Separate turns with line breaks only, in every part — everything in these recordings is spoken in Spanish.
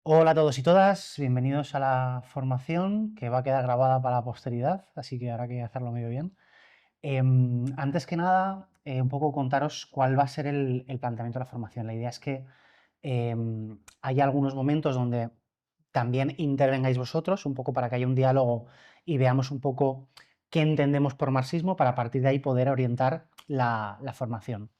Hola a todos y todas, bienvenidos a la formación que va a quedar grabada para la posteridad, así que habrá que hacerlo medio bien. Antes que nada, un poco contaros cuál va a ser el planteamiento de la formación. La idea es que hay algunos momentos donde también intervengáis vosotros, un poco para que haya un diálogo y veamos un poco qué entendemos por marxismo para a partir de ahí poder orientar la formación.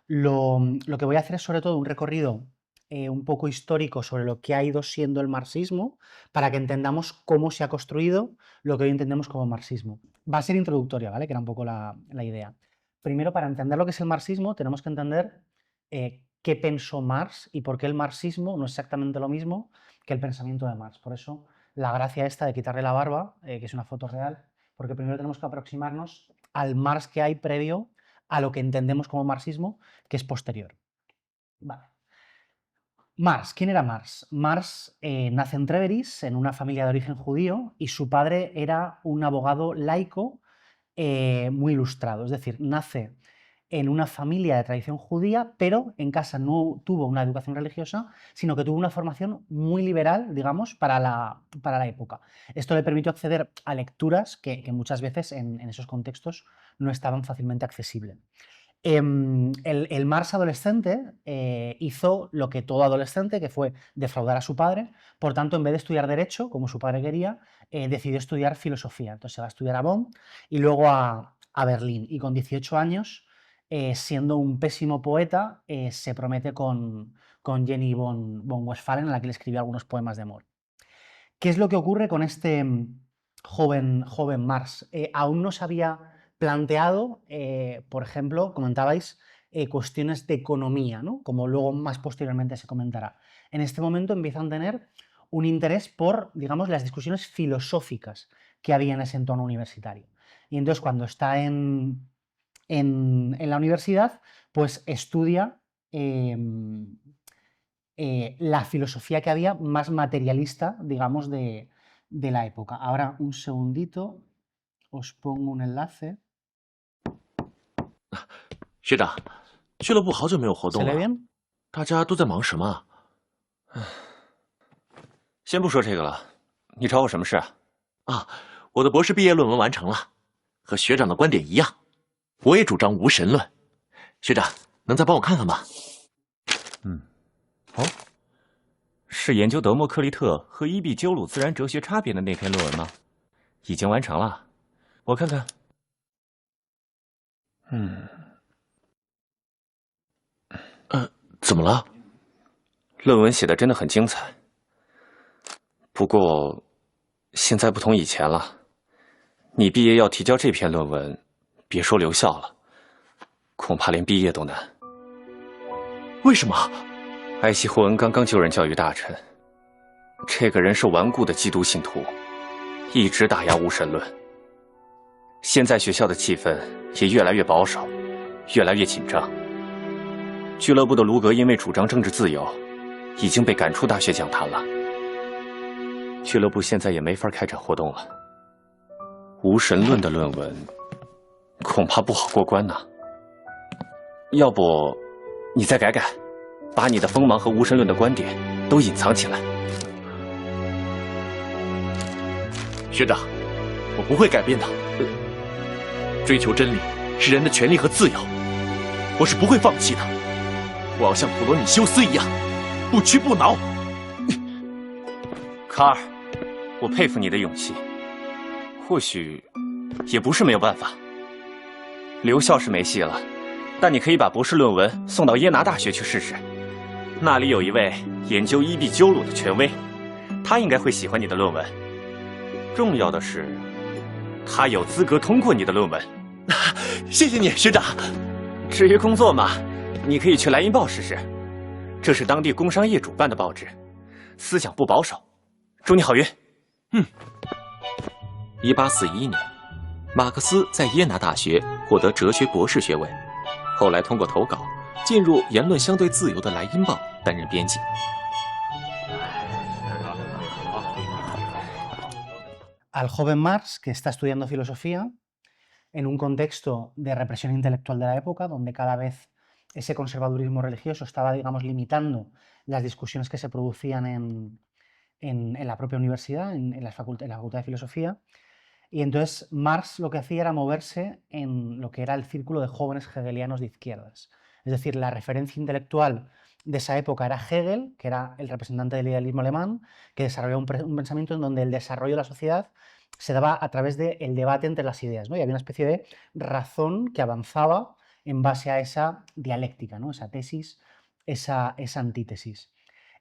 Lo que voy a hacer es sobre todo un recorrido un poco histórico sobre lo que ha ido siendo el marxismo para que entendamos cómo se ha construido lo que hoy entendemos como marxismo. Va a ser introductoria, ¿vale? Que era un poco la idea. Primero, para entender lo que es el marxismo, tenemos que entender qué pensó Marx y por qué el marxismo no es exactamente lo mismo que el pensamiento de Marx. Por eso, la gracia esta de quitarle la barba, que es una foto real, porque primero tenemos que aproximarnos al Marx que hay previo a lo que entendemos como marxismo, que es posterior. Vale. Marx, ¿quién era Marx? Marx nace en Treveris, en una familia de origen judío, y su padre era un abogado laico muy ilustrado, es decir, nace en una familia de tradición judía, pero en casa no tuvo una educación religiosa, sino que tuvo una formación muy liberal, digamos, para la época. Esto le permitió acceder a lecturas que muchas veces en esos contextos no estaban fácilmente accesibles. El Marx adolescente hizo lo que todo adolescente, que fue defraudar a su padre. Por tanto, en vez de estudiar Derecho, como su padre quería, decidió estudiar Filosofía. Entonces se va a estudiar a Bonn y luego a Berlín. Y con 18 años, siendo un pésimo poeta, se promete con Jenny von Westphalen, a la que le escribió algunos poemas de amor. ¿Qué es lo que ocurre con este joven Marx? Aún no se había planteado, por ejemplo, comentabais, cuestiones de economía, ¿no? Como luego más posteriormente se comentará. En este momento empiezan a tener un interés por, digamos, las discusiones filosóficas que había en ese entorno universitario. Y entonces cuando está en la universidad, pues estudia la filosofía que había más materialista, digamos, de la época. Ahora, un segundito, os pongo un enlace.
学长，俱乐部好久没有活
¿Se
动
lee
了，bien? 大家都在忙什么啊？先不说这个了，你找我什么事啊？啊，我的博士毕业论文完成了，和学长的观点一样，我也主张无神论。学长，能再帮我看看吗？
哦，是研究德谟克利特和伊壁鸠鲁自然哲学差别的那篇论文吗？已经完成了，我看看。
怎么了？
论文写的真的很精彩，不过现在不同以前了。你毕业要提交这篇论文，别说留校了，恐怕连毕业都难。
为什么？
埃希霍恩刚刚就任教育大臣，这个人是顽固的基督信徒，一直打压无神论。现在学校的气氛也越来越保守，越来越紧张。俱乐部的卢格因为主张政治自由，已经被赶出大学讲坛了。俱乐部现在也没法开展活动了。无神论的论文恐怕不好过关呐。要不，你再改改，把你的锋芒和无神论的观点都隐藏起来。
学长，我不会改变的。追求真理是人的权利和自由，我是不会放弃的。我要像普罗米修斯一样，不屈不挠。
卡尔，我佩服你的勇气。或许也不是没有办法。留校是没戏了，但你可以把博士论文送到耶拿大学去试试。那里有一位研究伊壁鸠鲁的权威，他应该会喜欢你的论文。重要的是，他有资格通过你的论文。
谢谢你，学长。
至于工作嘛，你可以去莱茵报试试，这是当地工商业主办的报纸，思想不保守。祝你好运。
1841年，马克思在耶拿大学获得哲学博士学位，后来通过投稿进入言论相对自由的莱茵报担任编辑。
Al joven Marx, que está estudiando filosofía, en un contexto de represión intelectual de la época, donde cada vez ese conservadurismo religioso estaba, digamos, limitando las discusiones que se producían en la propia universidad, en la Facultad de Filosofía. Y entonces Marx lo que hacía era moverse en lo que era el círculo de jóvenes hegelianos de izquierdas. Es decir, la referencia intelectual de esa época era Hegel, que era el representante del idealismo alemán, que desarrolló un pensamiento en donde el desarrollo de la sociedad se daba a través del debate entre las ideas, ¿no? Y había una especie de razón que avanzaba en base a esa dialéctica, ¿no? Esa tesis, esa antítesis.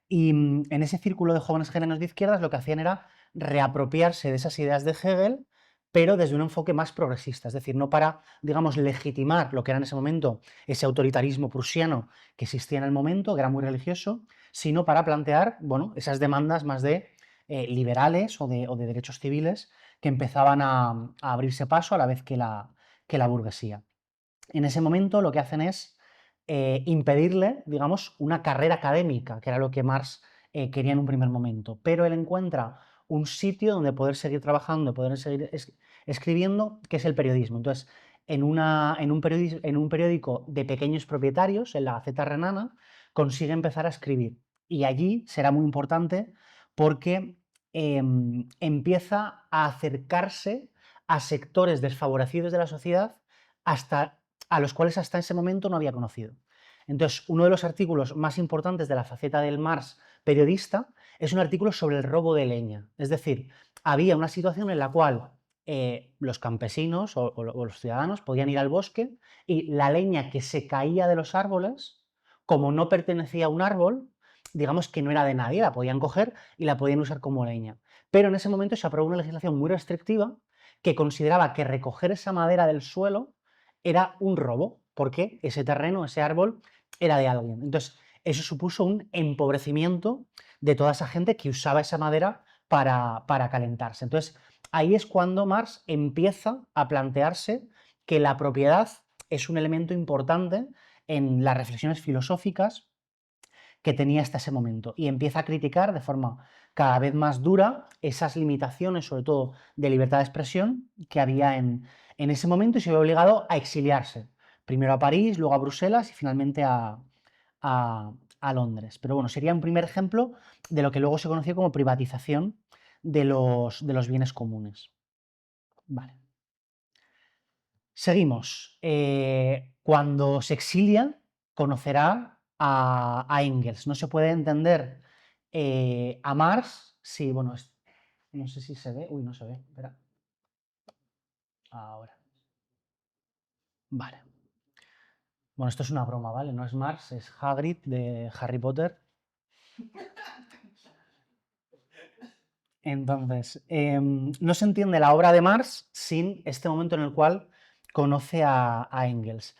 Y en ese círculo de jóvenes hegelianos de izquierdas lo que hacían era reapropiarse de esas ideas de Hegel, pero desde un enfoque más progresista, es decir, no para, digamos, legitimar lo que era en ese momento ese autoritarismo prusiano que existía en el momento, que era muy religioso, sino para plantear, bueno, esas demandas más de liberales o de derechos civiles que empezaban a abrirse paso a la vez que la burguesía. En ese momento lo que hacen es impedirle, digamos, una carrera académica, que era lo que Marx quería en un primer momento, pero él encuentra un sitio donde poder seguir trabajando, poder seguir escribiendo, que es el periodismo. Entonces, en un periódico de pequeños propietarios, en la Gaceta Renana, consigue empezar a escribir. Y allí será muy importante porque empieza a acercarse a sectores desfavorecidos de la sociedad a los cuales hasta ese momento no había conocido. Entonces, uno de los artículos más importantes de la faceta del Marx periodista es un artículo sobre el robo de leña. Es decir, había una situación en la cual los campesinos o los ciudadanos podían ir al bosque y la leña que se caía de los árboles, como no pertenecía a un árbol, digamos que no era de nadie, la podían coger y la podían usar como leña. Pero en ese momento se aprobó una legislación muy restrictiva que consideraba que recoger esa madera del suelo era un robo, porque ese terreno, ese árbol, era de alguien. Entonces, eso supuso un empobrecimiento de toda esa gente que usaba esa madera para calentarse. Entonces, ahí es cuando Marx empieza a plantearse que la propiedad es un elemento importante en las reflexiones filosóficas que tenía hasta ese momento y empieza a criticar de forma cada vez más dura esas limitaciones, sobre todo de libertad de expresión, que había en ese momento y se ve obligado a exiliarse, primero a París, luego a Bruselas y finalmente a Londres. Pero bueno, sería un primer ejemplo de lo que luego se conoció como privatización de los bienes comunes. Vale. Seguimos. Cuando se exilia, conocerá a Engels. No se puede entender a Marx. Sí, bueno, no sé si se ve. Uy, no se ve. Espera. Ahora. Vale. Bueno, esto es una broma, ¿vale? No es Marx, es Hagrid de Harry Potter. Entonces, no se entiende la obra de Marx sin este momento en el cual conoce a Engels.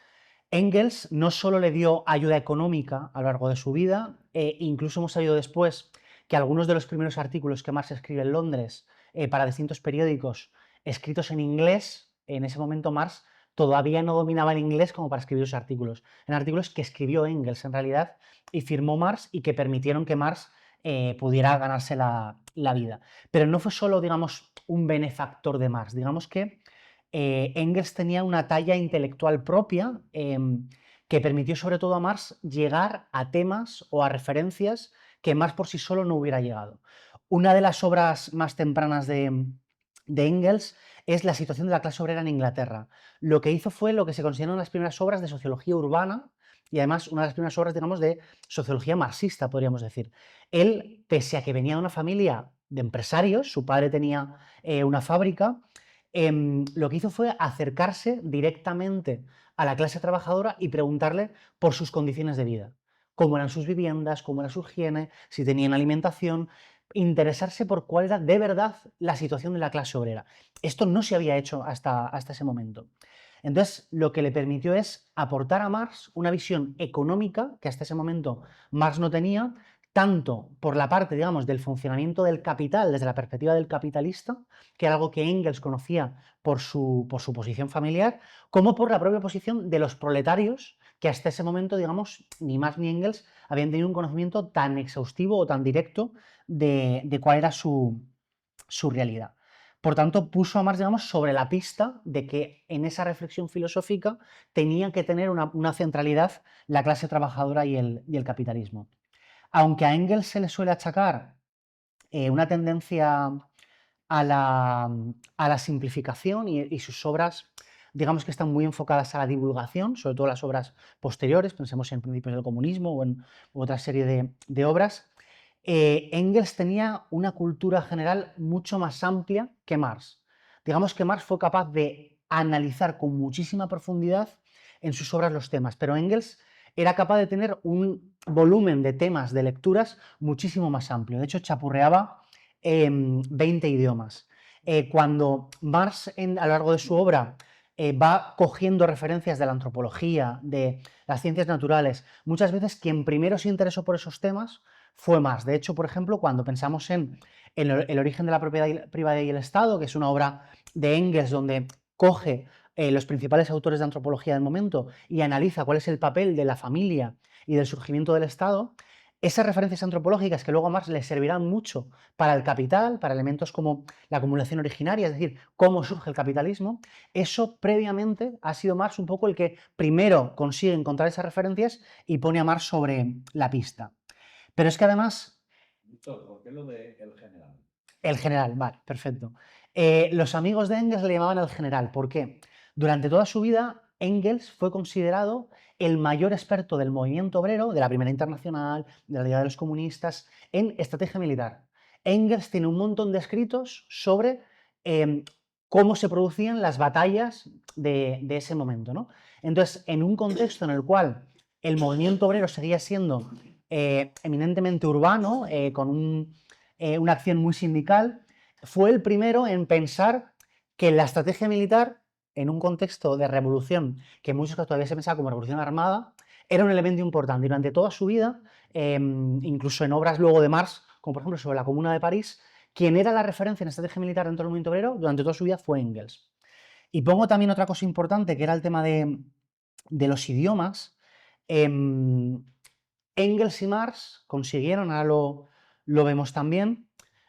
Engels no solo le dio ayuda económica a lo largo de su vida, incluso hemos sabido después que algunos de los primeros artículos que Marx escribe en Londres para distintos periódicos escritos en inglés, en ese momento Marx todavía no dominaba el inglés como para escribir esos artículos. Eran artículos que escribió Engels en realidad y firmó Marx y que permitieron que Marx pudiera ganarse la vida. Pero no fue solo, digamos, un benefactor de Marx, digamos que Engels tenía una talla intelectual propia que permitió sobre todo a Marx llegar a temas o a referencias que Marx por sí solo no hubiera llegado. Una de las obras más tempranas de Engels es La situación de la clase obrera en Inglaterra. Lo que hizo fue lo que se consideran las primeras obras de sociología urbana y además una de las primeras obras, digamos, de sociología marxista, podríamos decir. Él, pese a que venía de una familia de empresarios, su padre tenía una fábrica, lo que hizo fue acercarse directamente a la clase trabajadora y preguntarle por sus condiciones de vida, cómo eran sus viviendas, cómo era su higiene, si tenían alimentación, interesarse por cuál era de verdad la situación de la clase obrera. Esto no se había hecho hasta ese momento. Entonces, lo que le permitió es aportar a Marx una visión económica que hasta ese momento Marx no tenía, tanto por la parte, digamos, del funcionamiento del capital desde la perspectiva del capitalista, que era algo que Engels conocía por su posición familiar, como por la propia posición de los proletarios, que hasta ese momento, digamos, ni Marx ni Engels habían tenido un conocimiento tan exhaustivo o tan directo de cuál era su realidad. Por tanto, puso a Marx, digamos, sobre la pista de que en esa reflexión filosófica tenía que tener una centralidad la clase trabajadora y el capitalismo. Aunque a Engels se le suele achacar una tendencia a la simplificación y sus obras, digamos que están muy enfocadas a la divulgación, sobre todo las obras posteriores, pensemos en Principios del Comunismo o en otra serie de obras. Engels tenía una cultura general mucho más amplia que Marx. Digamos que Marx fue capaz de analizar con muchísima profundidad en sus obras los temas, pero Engels era capaz de tener un volumen de temas, de lecturas, muchísimo más amplio. De hecho, chapurreaba 20 idiomas. Cuando Marx, a lo largo de su obra, va cogiendo referencias de la antropología, de las ciencias naturales, muchas veces quien primero se interesó por esos temas fue Marx. De hecho, por ejemplo, cuando pensamos en El origen de la propiedad privada y el Estado, que es una obra de Engels donde coge los principales autores de antropología del momento y analiza cuál es el papel de la familia y del surgimiento del Estado, esas referencias antropológicas que luego a Marx le servirán mucho para el capital, para elementos como la acumulación originaria, es decir, cómo surge el capitalismo, eso previamente ha sido Marx un poco el que primero consigue encontrar esas referencias y pone a Marx sobre la pista. Pero es que además...
¿Por qué lo de el general?
El general, vale, perfecto. Los amigos de Engels le llamaban el general. ¿Por qué? Durante toda su vida, Engels fue considerado el mayor experto del movimiento obrero, de la Primera Internacional, de la Liga de los Comunistas, en estrategia militar. Engels tiene un montón de escritos sobre cómo se producían las batallas de ese momento, ¿no? Entonces, en un contexto en el cual el movimiento obrero seguía siendo eminentemente urbano, con una acción muy sindical, fue el primero en pensar que la estrategia militar, en un contexto de revolución, que en muchos casos todavía se pensaba como revolución armada, era un elemento importante. Y durante toda su vida, incluso en obras luego de Marx, como por ejemplo sobre la Comuna de París, quien era la referencia en estrategia militar dentro del movimiento obrero durante toda su vida fue Engels. Y pongo también otra cosa importante, que era el tema de los idiomas. Engels y Marx consiguieron, ahora lo vemos también,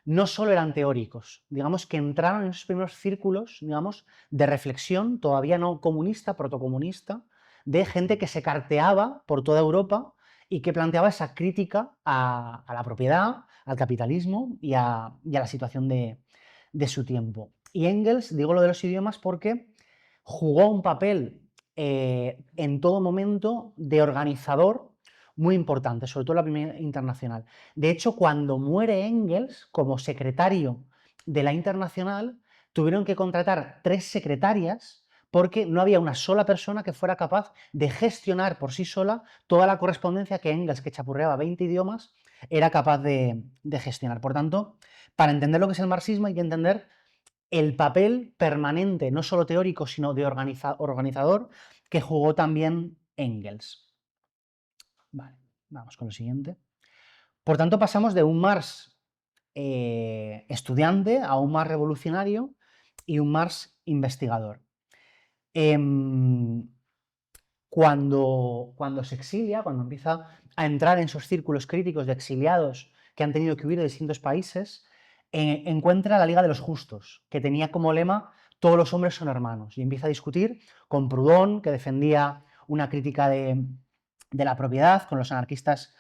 no solo eran teóricos, digamos que entraron en esos primeros círculos, digamos, de reflexión, todavía no comunista, protocomunista, de gente que se carteaba por toda Europa y que planteaba esa crítica a la propiedad, al capitalismo y a la situación de su tiempo. Y Engels, digo lo de los idiomas porque jugó un papel en todo momento de organizador muy importante, sobre todo la Primera Internacional. De hecho, cuando muere Engels, como secretario de la Internacional, tuvieron que contratar 3 secretarias porque no había una sola persona que fuera capaz de gestionar por sí sola toda la correspondencia que Engels, que chapurreaba 20 idiomas, era capaz de gestionar. Por tanto, para entender lo que es el marxismo hay que entender el papel permanente, no solo teórico, sino de organizador, que jugó también Engels. Vale, vamos con lo siguiente. Por tanto, pasamos de un Marx estudiante a un Marx revolucionario y un Marx investigador. Cuando se exilia, cuando empieza a entrar en esos círculos críticos de exiliados que han tenido que huir de distintos países, encuentra la Liga de los Justos, que tenía como lema todos los hombres son hermanos, y empieza a discutir con Proudhon, que defendía una crítica de la propiedad, con los anarquistas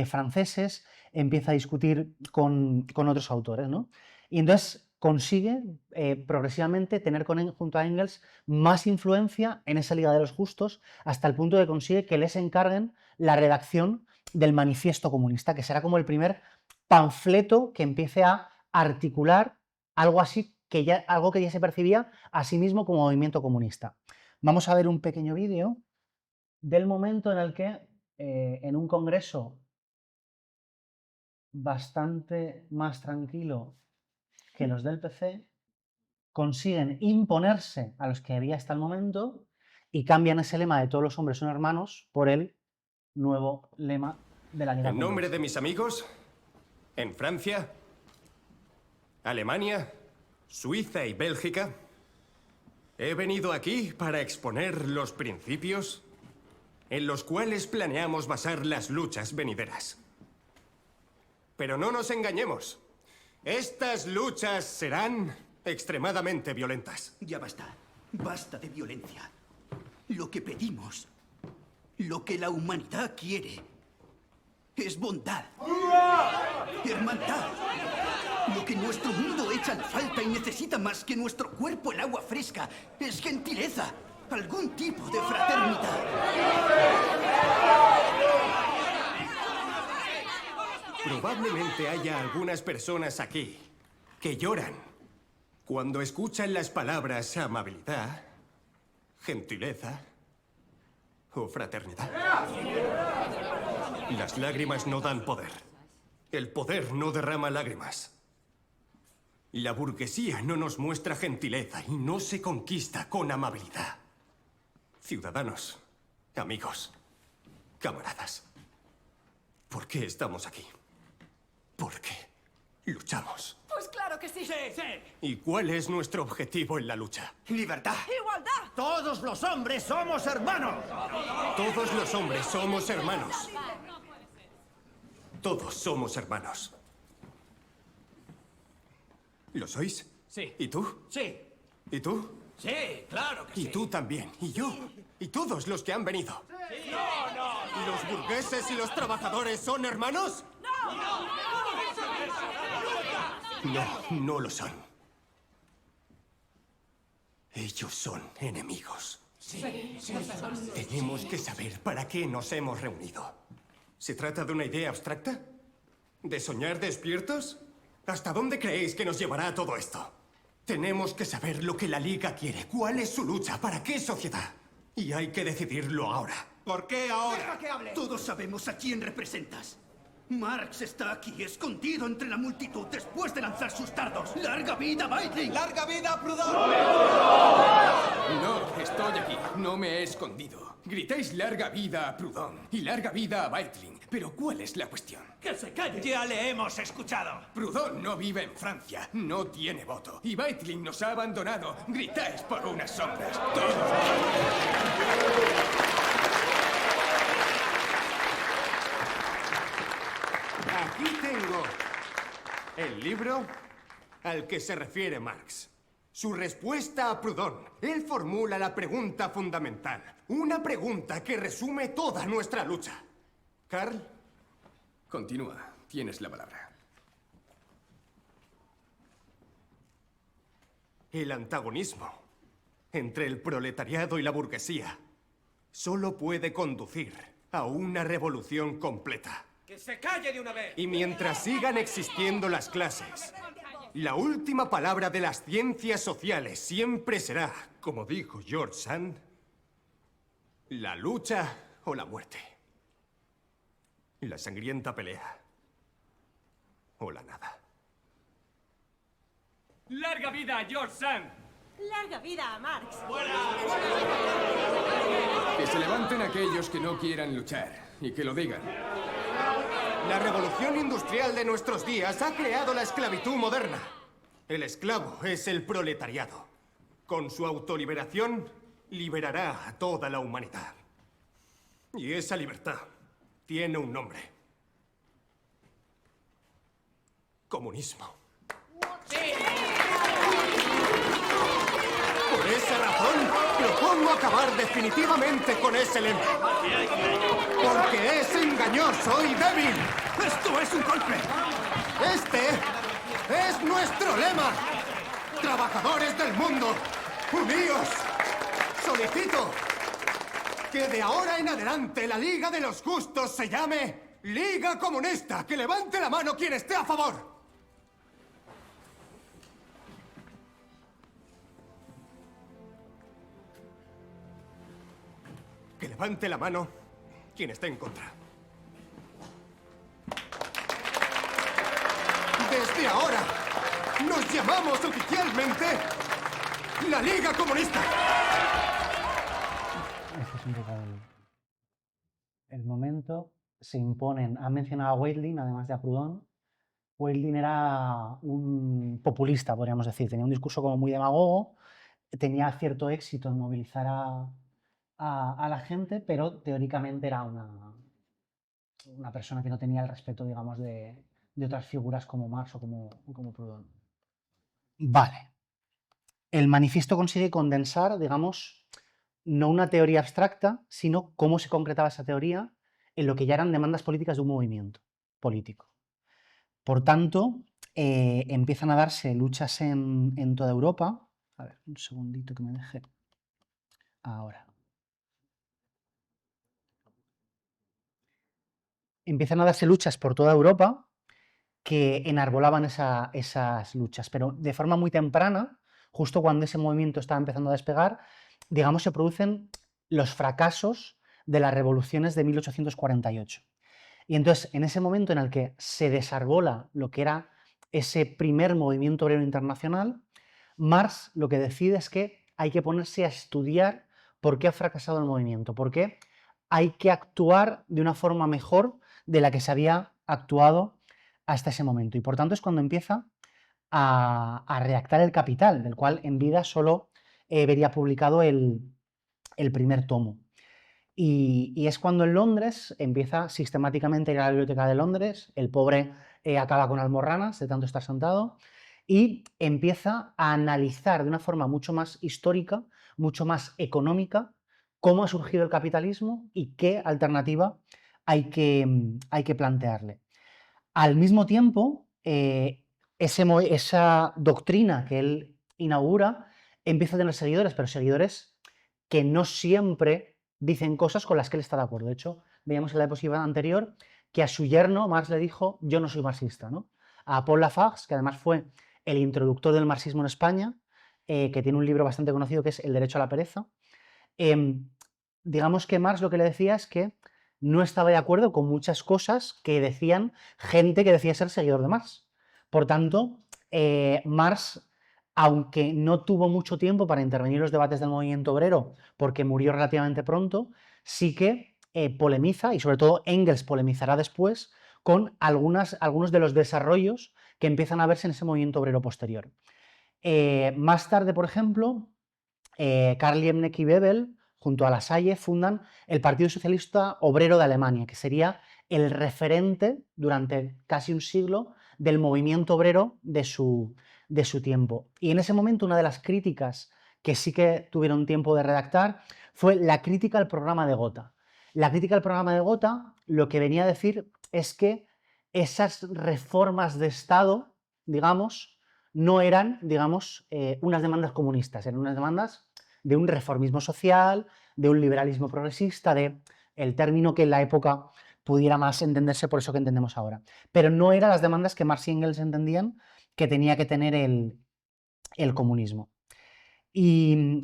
franceses, empieza a discutir con otros autores, ¿no? Y entonces consigue progresivamente tener junto a Engels más influencia en esa Liga de los Justos, hasta el punto de que consigue que les encarguen la redacción del Manifiesto Comunista, que será como el primer panfleto que empiece a articular algo así, algo que ya se percibía a sí mismo como movimiento comunista. Vamos a ver un pequeño vídeo del momento en el que en un congreso bastante más tranquilo que los del PC, consiguen imponerse a los que había hasta el momento y cambian ese lema de todos los hombres son hermanos por el nuevo lema de la Liga.
En nombre de mis amigos, en Francia, Alemania, Suiza y Bélgica, he venido aquí para exponer los principios en los cuales planeamos basar las luchas venideras. Pero no nos engañemos. Estas luchas serán extremadamente violentas.
Ya basta. Basta de violencia. Lo que pedimos, lo que la humanidad quiere, es bondad, hermandad. Lo que nuestro mundo echa en falta y necesita más que nuestro cuerpo el agua fresca es gentileza, algún tipo de fraternidad.
Probablemente haya algunas personas aquí que lloran cuando escuchan las palabras amabilidad, gentileza o fraternidad. Las lágrimas no dan poder. El poder no derrama lágrimas. La burguesía no nos muestra gentileza y no se conquista con amabilidad. Ciudadanos, amigos, camaradas, ¿por qué estamos aquí? ¿Por qué luchamos?
Pues claro que sí.
Sí.
¿Y cuál es nuestro objetivo en la lucha?
Libertad.
¡Igualdad!
Todos los hombres somos hermanos.
Todos los hombres somos hermanos. Todos somos hermanos. ¿Lo sois?
Sí.
¿Y tú?
Sí.
¿Y tú?
Sí, claro que sí.
Y tú también. ¿Y yo? ¿Y todos los que han venido? ¿Y los burgueses y los trabajadores son hermanos? No, no lo son. Ellos son enemigos. Tenemos que saber para qué nos hemos reunido. ¿Se trata de una idea abstracta? ¿De soñar despiertos? ¿Hasta dónde creéis que nos llevará todo esto? Tenemos que saber lo que la Liga quiere, cuál es su lucha, para qué sociedad. Y hay que decidirlo ahora.
¿Por qué ahora? Deja que hable. Todos sabemos a quién representas. Marx está aquí, escondido entre la multitud, después de lanzar sus dardos. ¡Larga vida, Weitling! ¡Larga vida, Proudhon!
No, estoy aquí. No me he escondido. Gritáis larga vida a Proudhon y larga vida a Weitling. Pero ¿cuál es la cuestión?
¡Que se calle! Ya le hemos escuchado.
Proudhon no vive en Francia, no tiene voto. Y Weitling nos ha abandonado. Gritáis por unas sombras. Todos.
Aquí tengo el libro al que se refiere Marx. Su respuesta a Proudhon. Él formula la pregunta fundamental. Una pregunta que resume toda nuestra lucha. Karl.
Continúa. Tienes la palabra.
El antagonismo entre el proletariado y la burguesía solo puede conducir a una revolución completa.
¡Que se calle de una vez!
Y mientras sigan existiendo las clases, la última palabra de las ciencias sociales siempre será, como dijo George Sand, la lucha o la muerte. La sangrienta pelea o la nada.
¡Larga vida a George Sand!
¡Larga vida a Marx!
Que se levanten aquellos que no quieran luchar y que lo digan.
La revolución industrial de nuestros días ha creado la esclavitud moderna. El esclavo es el proletariado. Con su autoliberación, liberará a toda la humanidad. Y esa libertad tiene un nombre. Comunismo. Por esa razón, propongo acabar definitivamente con ese lema. Porque es engañoso y débil.
¡Esto es un golpe!
Este es nuestro lema. Trabajadores del mundo, uníos. Solicito que de ahora en adelante la Liga de los Justos se llame Liga Comunista. Que levante la mano quien esté a favor. Que levante la mano quien esté en contra. Desde ahora, nos llamamos oficialmente la Liga Comunista.
Este es un poco el momento. Se imponen. Han mencionado a Weitling, además de a Proudhon. Weitling era un populista, podríamos decir. Tenía un discurso como muy demagogo. Tenía cierto éxito en movilizar a la gente, pero teóricamente era una persona que no tenía el respeto, digamos, de otras figuras como Marx o como Proudhon. Vale. El manifiesto consigue condensar, digamos, no una teoría abstracta, sino cómo se concretaba esa teoría en lo que ya eran demandas políticas de un movimiento político. Por tanto, empiezan a darse luchas en toda Europa. A ver, un segundito que me deje. Ahora. Empiezan a darse luchas por toda Europa que enarbolaban esas luchas, pero de forma muy temprana, justo cuando ese movimiento estaba empezando a despegar, digamos, se producen los fracasos de las revoluciones de 1848. Y entonces, en ese momento en el que se desarbola lo que era ese primer movimiento obrero internacional, Marx lo que decide es que hay que ponerse a estudiar por qué ha fracasado el movimiento, por qué hay que actuar de una forma mejor de la que se había actuado hasta ese momento. Y por tanto es cuando empieza a redactar el Capital, del cual en vida solo vería publicado el primer tomo. Y es cuando en Londres empieza sistemáticamente a ir a la biblioteca de Londres, el pobre acaba con almorranas de tanto estar sentado, y empieza a analizar de una forma mucho más histórica, mucho más económica, cómo ha surgido el capitalismo y qué alternativa hay que plantearle. Al mismo tiempo, esa doctrina que él inaugura empieza a tener seguidores, pero seguidores que no siempre dicen cosas con las que él está de acuerdo. De hecho, veíamos en la diapositiva anterior que a su yerno Marx le dijo: yo no soy marxista, ¿no? A Paul Lafargue, que además fue el introductor del marxismo en España, que tiene un libro bastante conocido que es El derecho a la pereza, digamos que Marx lo que le decía es que no estaba de acuerdo con muchas cosas que decían gente que decía ser seguidor de Marx. Por tanto, Marx, aunque no tuvo mucho tiempo para intervenir en los debates del movimiento obrero, porque murió relativamente pronto, sí que polemiza, y sobre todo Engels polemizará después, con algunos de los desarrollos que empiezan a verse en ese movimiento obrero posterior. Más tarde, por ejemplo, Karl Liebknecht y Bebel, junto a La Salle, fundan el Partido Socialista Obrero de Alemania, que sería el referente durante casi un siglo del movimiento obrero de su tiempo. Y en ese momento una de las críticas que sí que tuvieron tiempo de redactar fue la crítica al programa de Gotha. La crítica al programa de Gotha lo que venía a decir es que esas reformas de Estado, digamos, no eran, digamos, unas demandas comunistas, eran unas demandas de un reformismo social, de un liberalismo progresista, de el término que en la época pudiera más entenderse por eso que entendemos ahora. Pero no eran las demandas que Marx y Engels entendían que tenía que tener el comunismo. Y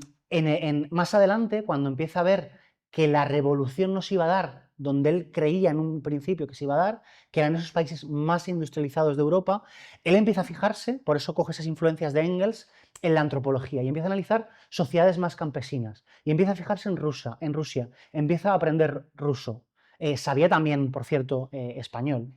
más adelante, cuando empieza a ver que la revolución no se iba a dar donde él creía en un principio que se iba a dar, que eran esos países más industrializados de Europa, él empieza a fijarse, por eso coge esas influencias de Engels, en la antropología y empieza a analizar sociedades más campesinas y empieza a fijarse en Rusia, empieza a aprender ruso. Sabía también, por cierto, español.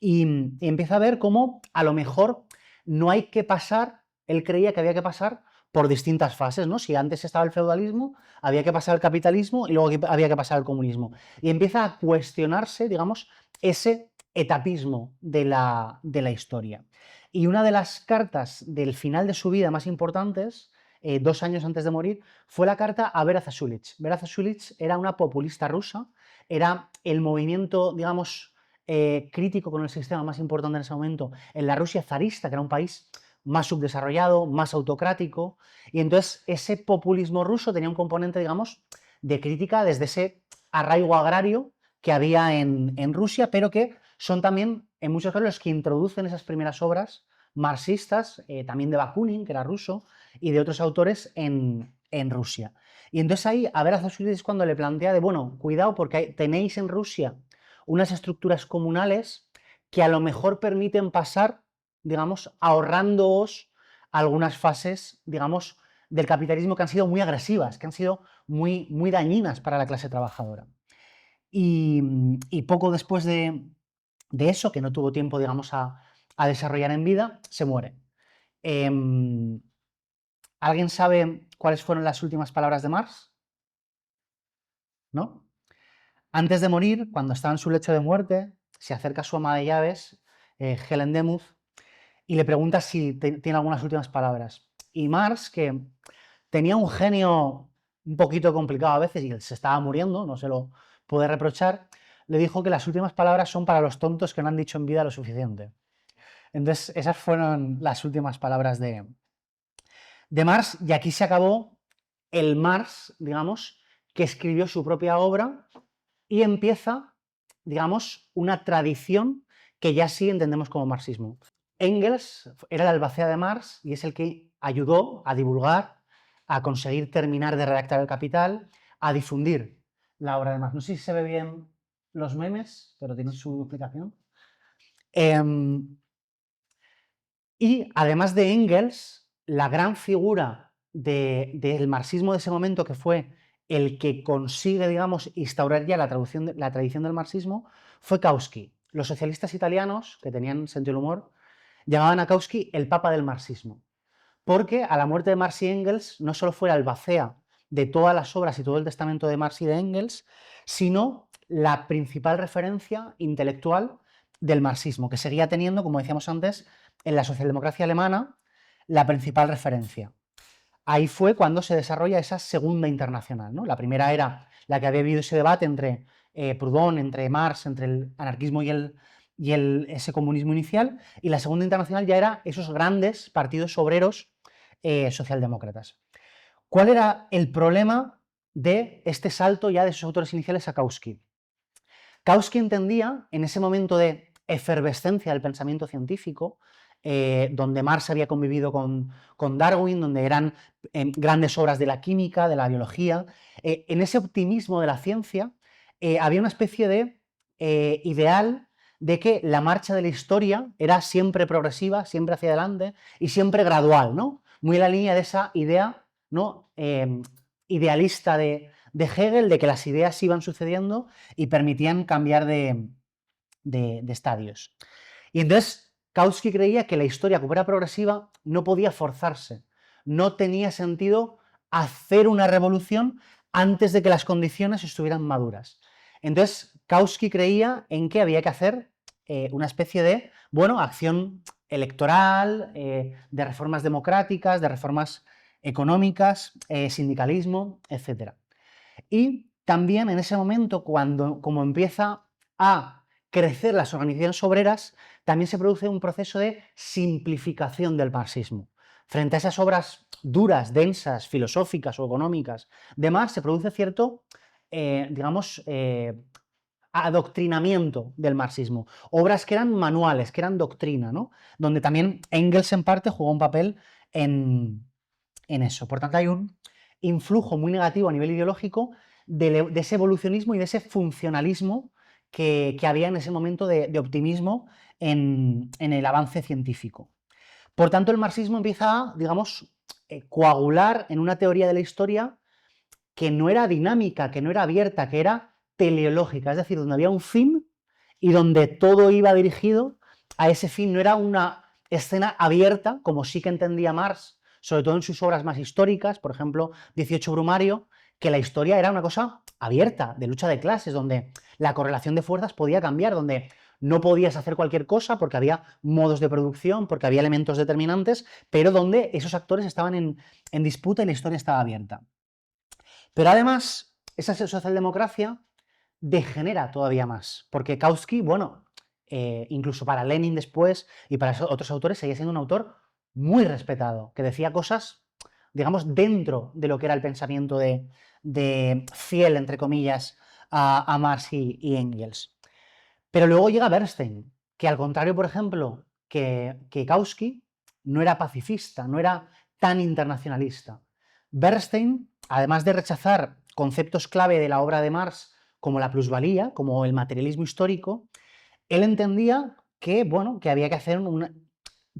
Y empieza a ver cómo a lo mejor no hay que pasar, él creía que había que pasar por distintas fases, ¿no? Si antes estaba el feudalismo, había que pasar al capitalismo y luego había que pasar al comunismo. Y empieza a cuestionarse, digamos, ese etapismo de la historia. Y una de las cartas del final de su vida más importantes, 2 años antes de morir, fue la carta a Vera Zasulich. Vera Zasulich era una populista rusa, era el movimiento, digamos, crítico con el sistema más importante en ese momento en la Rusia zarista, que era un país más subdesarrollado, más autocrático, y entonces ese populismo ruso tenía un componente, digamos, de crítica desde ese arraigo agrario que había en Rusia, pero que son también, en muchos casos, los que introducen esas primeras obras marxistas, también de Bakunin, que era ruso, y de otros autores en Rusia. Y entonces ahí, a Vera Zasulich es cuando le plantea de, bueno, cuidado porque tenéis en Rusia unas estructuras comunales que a lo mejor permiten pasar, digamos, ahorrándoos algunas fases, digamos, del capitalismo que han sido muy agresivas, que han sido muy, muy dañinas para la clase trabajadora. Y poco después de eso, que no tuvo tiempo, digamos, a desarrollar en vida, se muere. ¿Alguien sabe cuáles fueron las últimas palabras de Marx? ¿No? Antes de morir, cuando estaba en su lecho de muerte, se acerca a su ama de llaves, Helen Demuth, y le pregunta si tiene algunas últimas palabras. Y Marx, que tenía un genio un poquito complicado a veces y él se estaba muriendo, no se lo puede reprochar, le dijo que las últimas palabras son para los tontos que no han dicho en vida lo suficiente. Entonces, esas fueron las últimas palabras de Marx, y aquí se acabó el Marx, digamos, que escribió su propia obra y empieza, digamos, una tradición que ya sí entendemos como marxismo. Engels era el albacea de Marx y es el que ayudó a divulgar, a conseguir terminar de redactar El Capital, a difundir la obra de Marx. No sé si se ve bien los memes, pero tienen su explicación. Y además de Engels, la gran figura del marxismo de ese momento, que fue el que consigue, digamos, instaurar ya la tradición del marxismo, fue Kautsky. Los socialistas italianos, que tenían sentido del humor, llamaban a Kautsky el papa del marxismo, porque a la muerte de Marx y Engels no solo fue la albacea de todas las obras y todo el testamento de Marx y de Engels, sino la principal referencia intelectual del marxismo, que seguía teniendo, como decíamos antes, en la socialdemocracia alemana, la principal referencia. Ahí fue cuando se desarrolla esa segunda internacional, ¿no? La primera era la que había habido ese debate entre Proudhon, entre Marx, entre el anarquismo y ese comunismo inicial, y la segunda internacional ya era esos grandes partidos obreros socialdemócratas. ¿Cuál era el problema de este salto ya de esos autores iniciales a Kautsky? Kautsky entendía, en ese momento de efervescencia del pensamiento científico, donde Marx había convivido con Darwin, donde eran grandes obras de la química, de la biología, en ese optimismo de la ciencia había una especie de ideal de que la marcha de la historia era siempre progresiva, siempre hacia adelante y siempre gradual, ¿no? Muy en la línea de esa idea, ¿no? Idealista de Hegel, de que las ideas iban sucediendo y permitían cambiar de estadios. Y entonces Kautsky creía que la historia, como era progresiva, no podía forzarse, no tenía sentido hacer una revolución antes de que las condiciones estuvieran maduras. Entonces Kautsky creía en que había que hacer una especie de, bueno, acción electoral, de reformas democráticas, de reformas económicas, sindicalismo, etc. Y también en ese momento, como empieza a crecer las organizaciones obreras, también se produce un proceso de simplificación del marxismo. Frente a esas obras duras, densas, filosóficas o económicas de Marx, se produce cierto, digamos, adoctrinamiento del marxismo. Obras que eran manuales, que eran doctrina, ¿no? Donde también Engels en parte jugó un papel en eso. Por tanto, hay un influjo muy negativo a nivel ideológico de ese evolucionismo y de ese funcionalismo que había en ese momento de optimismo en el avance científico. Por tanto, el marxismo empieza a, digamos, coagular en una teoría de la historia que no era dinámica, que no era abierta, que era teleológica, es decir, donde había un fin y donde todo iba dirigido a ese fin. No era una escena abierta, como sí que entendía Marx, sobre todo en sus obras más históricas, por ejemplo, 18 Brumario, que la historia era una cosa abierta, de lucha de clases, donde la correlación de fuerzas podía cambiar, donde no podías hacer cualquier cosa porque había modos de producción, porque había elementos determinantes, pero donde esos actores estaban en disputa y la historia estaba abierta. Pero además, esa socialdemocracia degenera todavía más, porque Kautsky, bueno, incluso para Lenin después y para otros autores, seguía siendo un autor muy respetado, que decía cosas, digamos, dentro de lo que era el pensamiento de fiel, entre comillas, a Marx y Engels. Pero luego llega Bernstein, que al contrario, por ejemplo, que Kautsky, no era pacifista, no era tan internacionalista. Bernstein, además de rechazar conceptos clave de la obra de Marx como la plusvalía, como el materialismo histórico, él entendía que, bueno, que había que hacer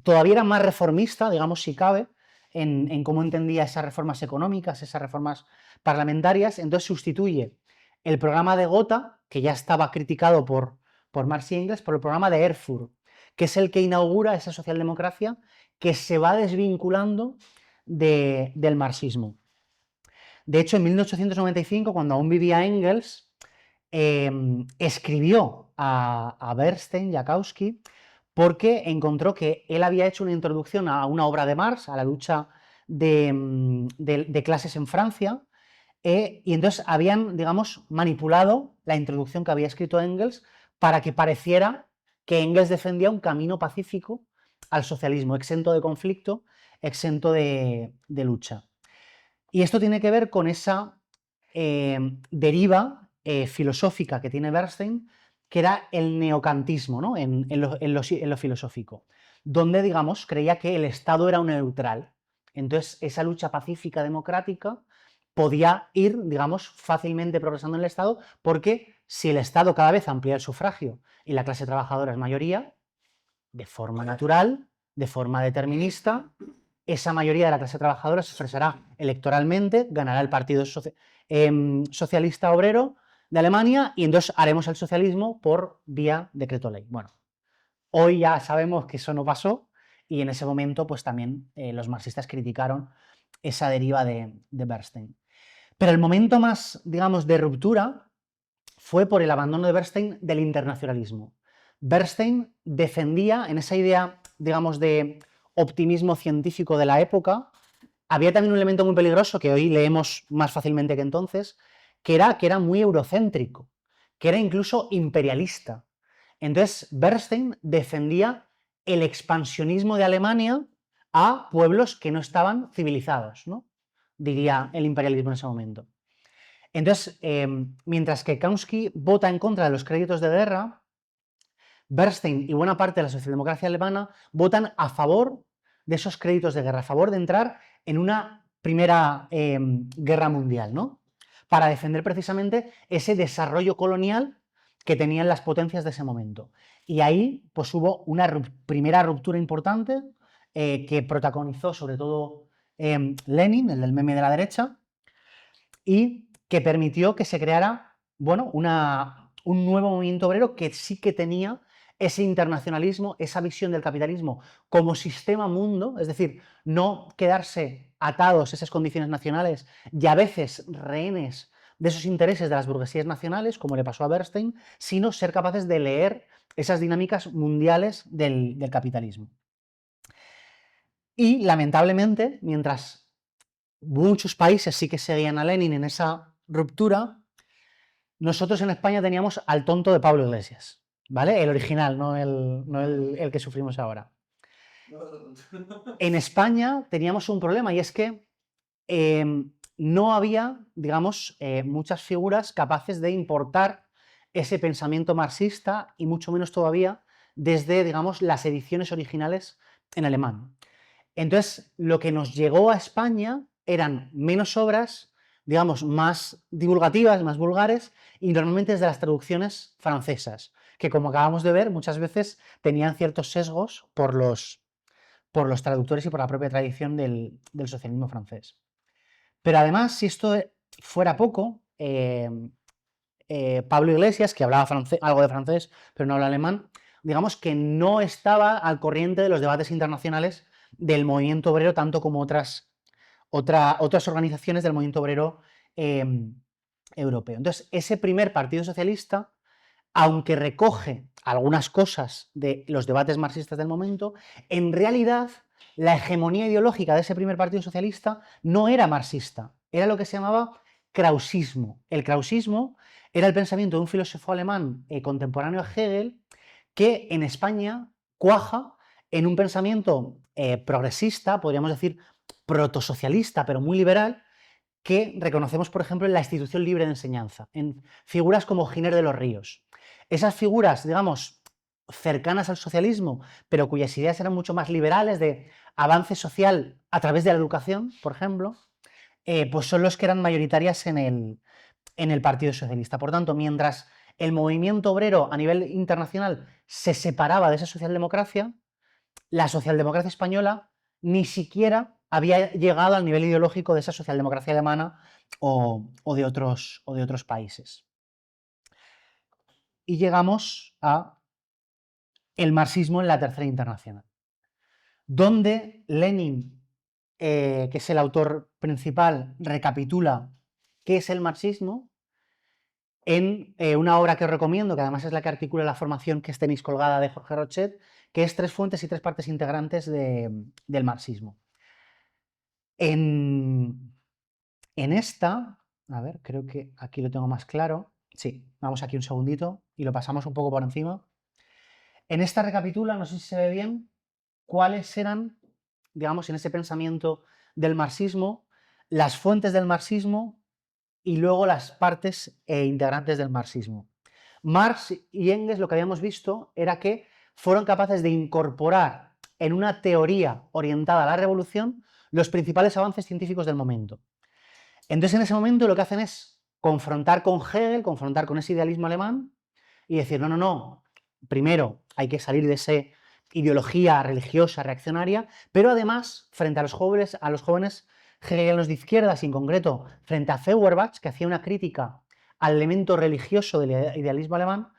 todavía era más reformista, digamos, si cabe, en cómo entendía esas reformas económicas, esas reformas parlamentarias. Entonces sustituye el programa de Gotha, que ya estaba criticado por Marx y Engels, por el programa de Erfurt, que es el que inaugura esa socialdemocracia que se va desvinculando del marxismo. De hecho, en 1895, cuando aún vivía Engels, escribió a Bernstein y a Kautsky porque encontró que él había hecho una introducción a una obra de Marx, a la lucha de clases en Francia, y entonces habían, digamos, manipulado la introducción que había escrito Engels para que pareciera que Engels defendía un camino pacífico al socialismo, exento de conflicto, exento de lucha. Y esto tiene que ver con esa deriva filosófica que tiene Bernstein, que era el neocantismo, ¿no? en lo filosófico, donde, digamos, creía que el Estado era un neutral. Entonces, esa lucha pacífica democrática podía ir, digamos, fácilmente progresando en el Estado, porque si el Estado cada vez amplía el sufragio y la clase trabajadora es mayoría, de forma natural, de forma determinista, esa mayoría de la clase trabajadora se expresará electoralmente, ganará el Partido Socialista Obrero de Alemania y entonces haremos el socialismo por vía decreto ley. Bueno, hoy ya sabemos que eso no pasó y en ese momento pues también los marxistas criticaron esa deriva de Bernstein. Pero el momento más, digamos, de ruptura fue por el abandono de Bernstein del internacionalismo. Bernstein defendía en esa idea, digamos, de optimismo científico de la época, había también un elemento muy peligroso que hoy leemos más fácilmente que entonces, que era muy eurocéntrico, que era incluso imperialista. Entonces, Bernstein defendía el expansionismo de Alemania a pueblos que no estaban civilizados, ¿no? Diría el imperialismo en ese momento. Entonces, mientras que Kautsky vota en contra de los créditos de guerra, Bernstein y buena parte de la socialdemocracia alemana votan a favor de esos créditos de guerra, a favor de entrar en una primera guerra mundial, ¿no? Para defender precisamente ese desarrollo colonial que tenían las potencias de ese momento. Y ahí pues hubo una primera ruptura importante que protagonizó sobre todo Lenin, el del meme de la derecha, y que permitió que se creara, bueno, un nuevo movimiento obrero que sí que tenía ese internacionalismo, esa visión del capitalismo como sistema mundo, es decir, no quedarse atados a esas condiciones nacionales y a veces rehenes de esos intereses de las burguesías nacionales, como le pasó a Bernstein, sino ser capaces de leer esas dinámicas mundiales del capitalismo. Y, lamentablemente, mientras muchos países sí que seguían a Lenin en esa ruptura, nosotros en España teníamos al tonto de Pablo Iglesias, ¿vale? El original, no el que sufrimos ahora. En España teníamos un problema y es que no había, digamos, muchas figuras capaces de importar ese pensamiento marxista y mucho menos todavía desde, digamos, las ediciones originales en alemán. Entonces, lo que nos llegó a España eran menos obras, digamos, más divulgativas, más vulgares, y normalmente desde las traducciones francesas, que como acabamos de ver, muchas veces tenían ciertos sesgos por los traductores y por la propia tradición del socialismo francés. Pero además, si esto fuera poco, Pablo Iglesias, que hablaba algo de francés, pero no habla alemán, digamos que no estaba al corriente de los debates internacionales del movimiento obrero, tanto como otras organizaciones del movimiento obrero europeo. Entonces, ese primer Partido Socialista, aunque recoge algunas cosas de los debates marxistas del momento, en realidad la hegemonía ideológica de ese primer Partido Socialista no era marxista, era lo que se llamaba krausismo. El krausismo era el pensamiento de un filósofo alemán contemporáneo a Hegel que en España cuaja en un pensamiento progresista, podríamos decir protosocialista, pero muy liberal, que reconocemos, por ejemplo, en la institución libre de enseñanza, en figuras como Giner de los Ríos. Esas figuras, digamos, cercanas al socialismo, pero cuyas ideas eran mucho más liberales, de avance social a través de la educación, por ejemplo, pues son los que eran mayoritarias en el Partido Socialista. Por tanto, mientras el movimiento obrero a nivel internacional se separaba de esa socialdemocracia, la socialdemocracia española ni siquiera había llegado al nivel ideológico de esa socialdemocracia alemana o de otros países. Y llegamos a el marxismo en la Tercera Internacional, donde Lenin, que es el autor principal, recapitula qué es el marxismo en una obra que os recomiendo, que además es la que articula la formación que tenéis colgada de Jorge Rochet, que es 3 fuentes y 3 partes integrantes del marxismo. En esta, A ver, creo que aquí lo tengo más claro. Sí, vamos aquí un segundito y lo pasamos un poco por encima. En esta recapitula, no sé si se ve bien, cuáles eran, digamos, en ese pensamiento del marxismo, las fuentes del marxismo y luego las partes integrantes del marxismo. Marx y Engels, lo que habíamos visto era que fueron capaces de incorporar en una teoría orientada a la revolución los principales avances científicos del momento. Entonces, en ese momento lo que hacen es confrontar con Hegel, confrontar con ese idealismo alemán y decir, no, no, no, primero hay que salir de esa ideología religiosa reaccionaria, pero además, frente a los jóvenes hegelianos de izquierdas, y en concreto frente a Feuerbach, que hacía una crítica al elemento religioso del idealismo alemán,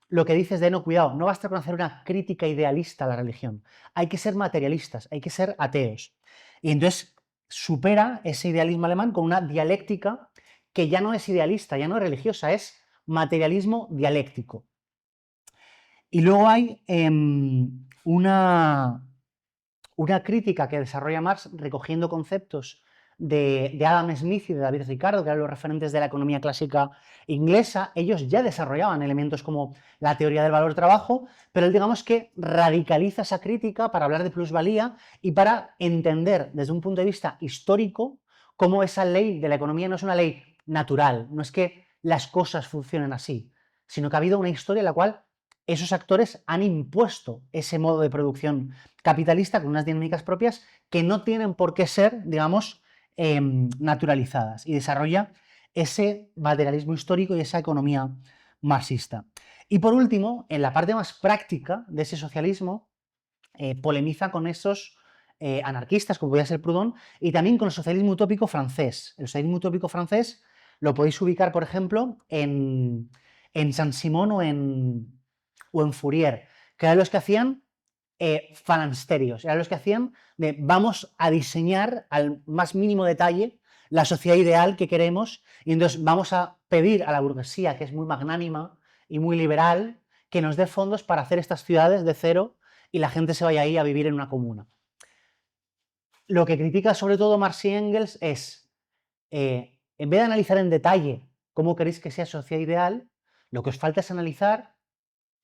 lo que dice es de no, cuidado, no basta con hacer una crítica idealista a la religión, hay que ser materialistas, hay que ser ateos. Y entonces supera ese idealismo alemán con una dialéctica que ya no es idealista, ya no es religiosa, es materialismo dialéctico. Y luego hay una crítica que desarrolla Marx recogiendo conceptos de Adam Smith y de David Ricardo, que eran los referentes de la economía clásica inglesa. Ellos ya desarrollaban elementos como la teoría del valor-trabajo, pero él, digamos, que radicaliza esa crítica para hablar de plusvalía y para entender desde un punto de vista histórico cómo esa ley de la economía no es una ley natural, no es que las cosas funcionen así, sino que ha habido una historia en la cual esos actores han impuesto ese modo de producción capitalista con unas dinámicas propias que no tienen por qué ser, digamos, naturalizadas, y desarrolla ese materialismo histórico y esa economía marxista. Y por último, en la parte más práctica de ese socialismo, polemiza con esos anarquistas, como podía ser Proudhon, y también con el socialismo utópico francés. El socialismo utópico francés lo podéis ubicar, por ejemplo, en Saint-Simon o en Fourier, que eran los que hacían falansterios, eran los que hacían de vamos a diseñar al más mínimo detalle la sociedad ideal que queremos, y entonces vamos a pedir a la burguesía, que es muy magnánima y muy liberal, que nos dé fondos para hacer estas ciudades de cero y la gente se vaya ahí a vivir en una comuna. Lo que critica sobre todo Marx y Engels es, en vez de analizar en detalle cómo queréis que sea sociedad ideal, lo que os falta es analizar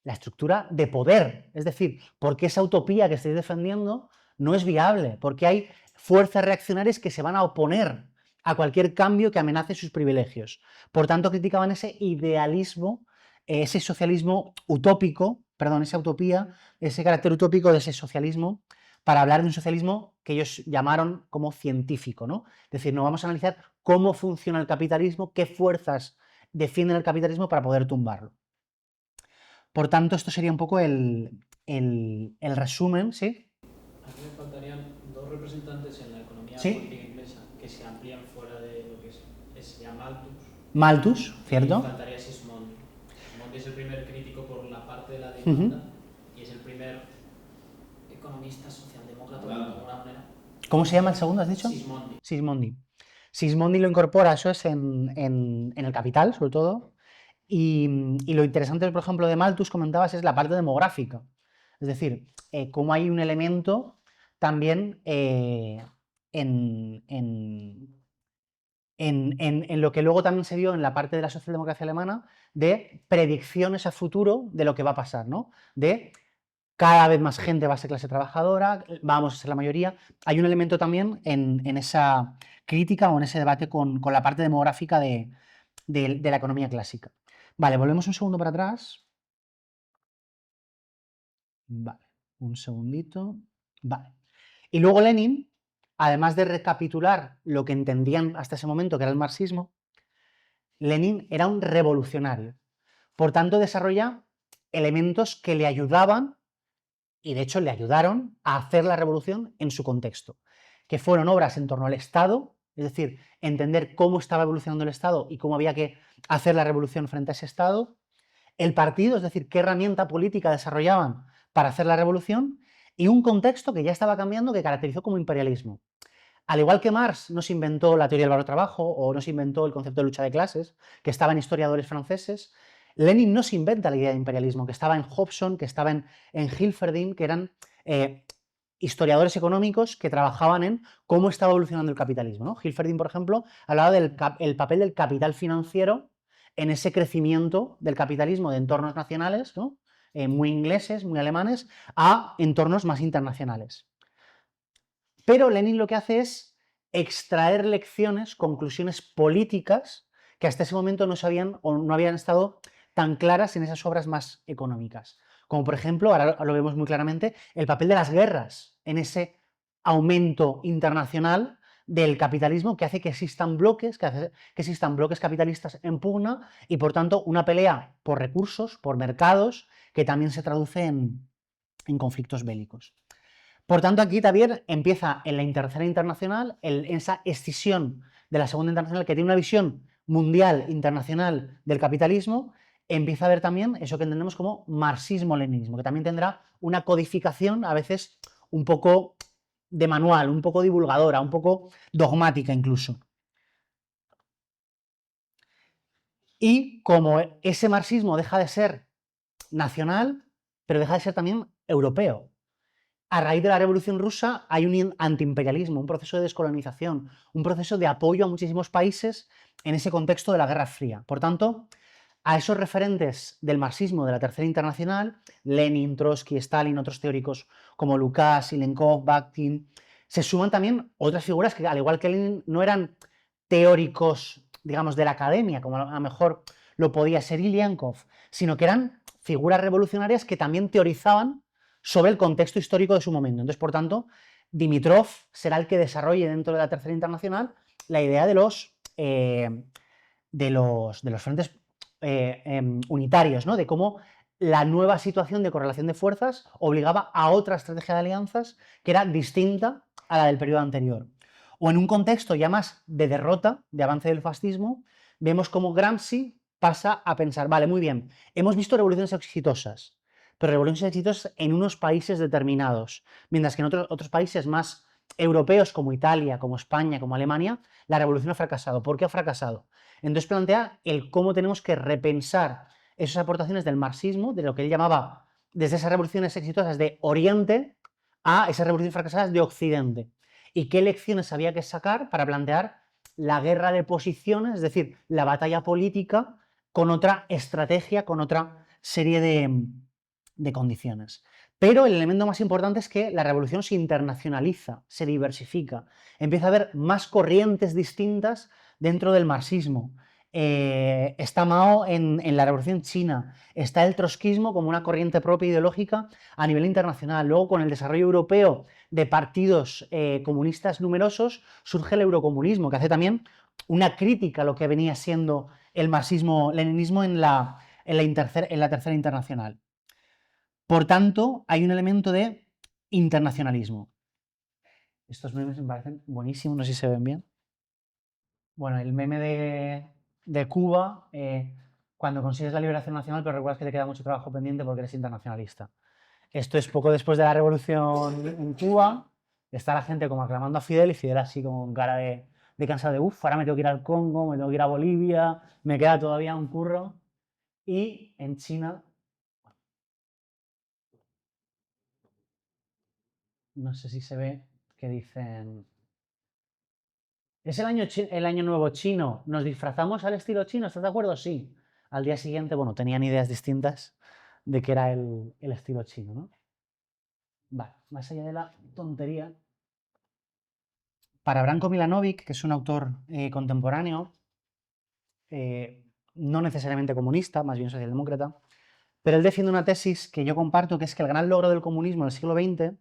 la estructura de poder, es decir, por qué esa utopía que estáis defendiendo no es viable, porque hay fuerzas reaccionarias que se van a oponer a cualquier cambio que amenace sus privilegios. Por tanto, criticaban ese idealismo, ese socialismo utópico, perdón, esa utopía, ese carácter utópico de ese socialismo, para hablar de un socialismo que ellos llamaron como científico, ¿no? Es decir, no vamos a analizar cómo funciona el capitalismo, qué fuerzas defienden el capitalismo para poder tumbarlo. Por tanto, esto sería un poco el resumen, ¿sí?
Aquí me faltarían dos representantes en la economía
¿Sí?
política inglesa que se amplían fuera de lo que es ya Malthus.
Malthus, ¿cierto?
Y me faltaría Sismondi. Sismondi es el primer crítico por la parte de la demanda y es el primer economista socialdemócrata de alguna manera.
¿Cómo se llama el segundo, has dicho?
Sismondi.
Sismondi. Sismondi lo incorpora, eso es en El Capital, sobre todo. Y lo interesante, por ejemplo, de Malthus, comentabas, es la parte demográfica. Es decir, cómo hay un elemento también en lo que luego también se vio en la parte de la socialdemocracia alemana, de predicciones a futuro de lo que va a pasar, ¿no? De cada vez más gente va a ser clase trabajadora, vamos a ser la mayoría. Hay un elemento también en esa crítica o en ese debate con la parte demográfica de la economía clásica. Vale, volvemos un segundo para atrás. Vale, un segundito. Vale. Y luego Lenin, además de recapitular lo que entendían hasta ese momento, que era el marxismo, Lenin era un revolucionario. Por tanto, desarrolla elementos que le ayudaban, y de hecho le ayudaron a hacer la revolución en su contexto, que fueron obras en torno al Estado, es decir, entender cómo estaba evolucionando el Estado y cómo había que hacer la revolución frente a ese Estado, el partido, es decir, qué herramienta política desarrollaban para hacer la revolución, y un contexto que ya estaba cambiando, que caracterizó como imperialismo. Al igual que Marx no se inventó la teoría del valor-trabajo o no se inventó el concepto de lucha de clases, que estaba en historiadores franceses, Lenin no se inventa la idea de imperialismo, que estaba en Hobson, que estaba en Hilferding, que eran historiadores económicos que trabajaban en cómo estaba evolucionando el capitalismo, ¿no? Hilferding, por ejemplo, hablaba del papel del capital financiero en ese crecimiento del capitalismo de entornos nacionales, ¿no? Muy ingleses, muy alemanes, a entornos más internacionales. Pero Lenin lo que hace es extraer lecciones, conclusiones políticas que hasta ese momento no sabían o no habían estado tan claras en esas obras más económicas. Como por ejemplo, ahora lo vemos muy claramente, el papel de las guerras en ese aumento internacional del capitalismo que hace que existan bloques, capitalistas en pugna y por tanto una pelea por recursos, por mercados, que también se traduce en conflictos bélicos. Por tanto, aquí también empieza en la Tercera Internacional, en esa escisión de la Segunda Internacional, que tiene una visión mundial, internacional del capitalismo, empieza a haber también eso que entendemos como marxismo-leninismo, que también tendrá una codificación a veces un poco de manual, un poco divulgadora, un poco dogmática incluso. Y como ese marxismo deja de ser nacional, pero deja de ser también europeo. A raíz de la Revolución Rusa hay un antiimperialismo, un proceso de descolonización, un proceso de apoyo a muchísimos países en ese contexto de la Guerra Fría. Por tanto, a esos referentes del marxismo de la Tercera Internacional, Lenin, Trotsky, Stalin, otros teóricos como Lukács, Ilenkov, Bakhtin, se suman también otras figuras que, al igual que Lenin, no eran teóricos, digamos, de la academia, como a lo mejor lo podía ser Ilyankov, sino que eran figuras revolucionarias que también teorizaban sobre el contexto histórico de su momento. Entonces, por tanto, Dimitrov será el que desarrolle dentro de la Tercera Internacional la idea de los frentes unitarios, ¿no? De cómo la nueva situación de correlación de fuerzas obligaba a otra estrategia de alianzas que era distinta a la del periodo anterior. O en un contexto ya más de derrota, de avance del fascismo, vemos cómo Gramsci pasa a pensar, vale, muy bien, hemos visto revoluciones exitosas, pero revoluciones exitosas en unos países determinados, mientras que en otros países más europeos como Italia, como España, como Alemania, la revolución ha fracasado. ¿Por qué ha fracasado? Entonces plantea el cómo tenemos que repensar esas aportaciones del marxismo, de lo que él llamaba desde esas revoluciones exitosas de Oriente a esas revoluciones fracasadas de Occidente. Y qué lecciones había que sacar para plantear la guerra de posiciones, es decir, la batalla política con otra estrategia, con otra serie de condiciones. Pero el elemento más importante es que la revolución se internacionaliza, se diversifica, empieza a haber más corrientes distintas dentro del marxismo. Está Mao en la revolución china, está el trotskismo como una corriente propia ideológica a nivel internacional. Luego, con el desarrollo europeo de partidos comunistas numerosos, surge el eurocomunismo, que hace también una crítica a lo que venía siendo el marxismo-leninismo en la Tercera Internacional. Por tanto, hay un elemento de internacionalismo. Estos memes me parecen buenísimos, no sé si se ven bien. Bueno, el meme de Cuba, cuando consigues la liberación nacional, pero recuerdas que te queda mucho trabajo pendiente porque eres internacionalista. Esto es poco después de la revolución en Cuba, está la gente como aclamando a Fidel y Fidel así como con cara de cansado de ahora me tengo que ir al Congo, me tengo que ir a Bolivia, me queda todavía un curro. Y en China, no sé si se ve, que dicen... ¿Es el año nuevo chino? ¿Nos disfrazamos al estilo chino? ¿Estás de acuerdo? Sí. Al día siguiente, bueno, tenían ideas distintas de que era el estilo chino, ¿no? Vale, más allá de la tontería, para Branko Milanovic, que es un autor contemporáneo, no necesariamente comunista, más bien socialdemócrata, pero él defiende una tesis que yo comparto, que es que el gran logro del comunismo en el siglo XX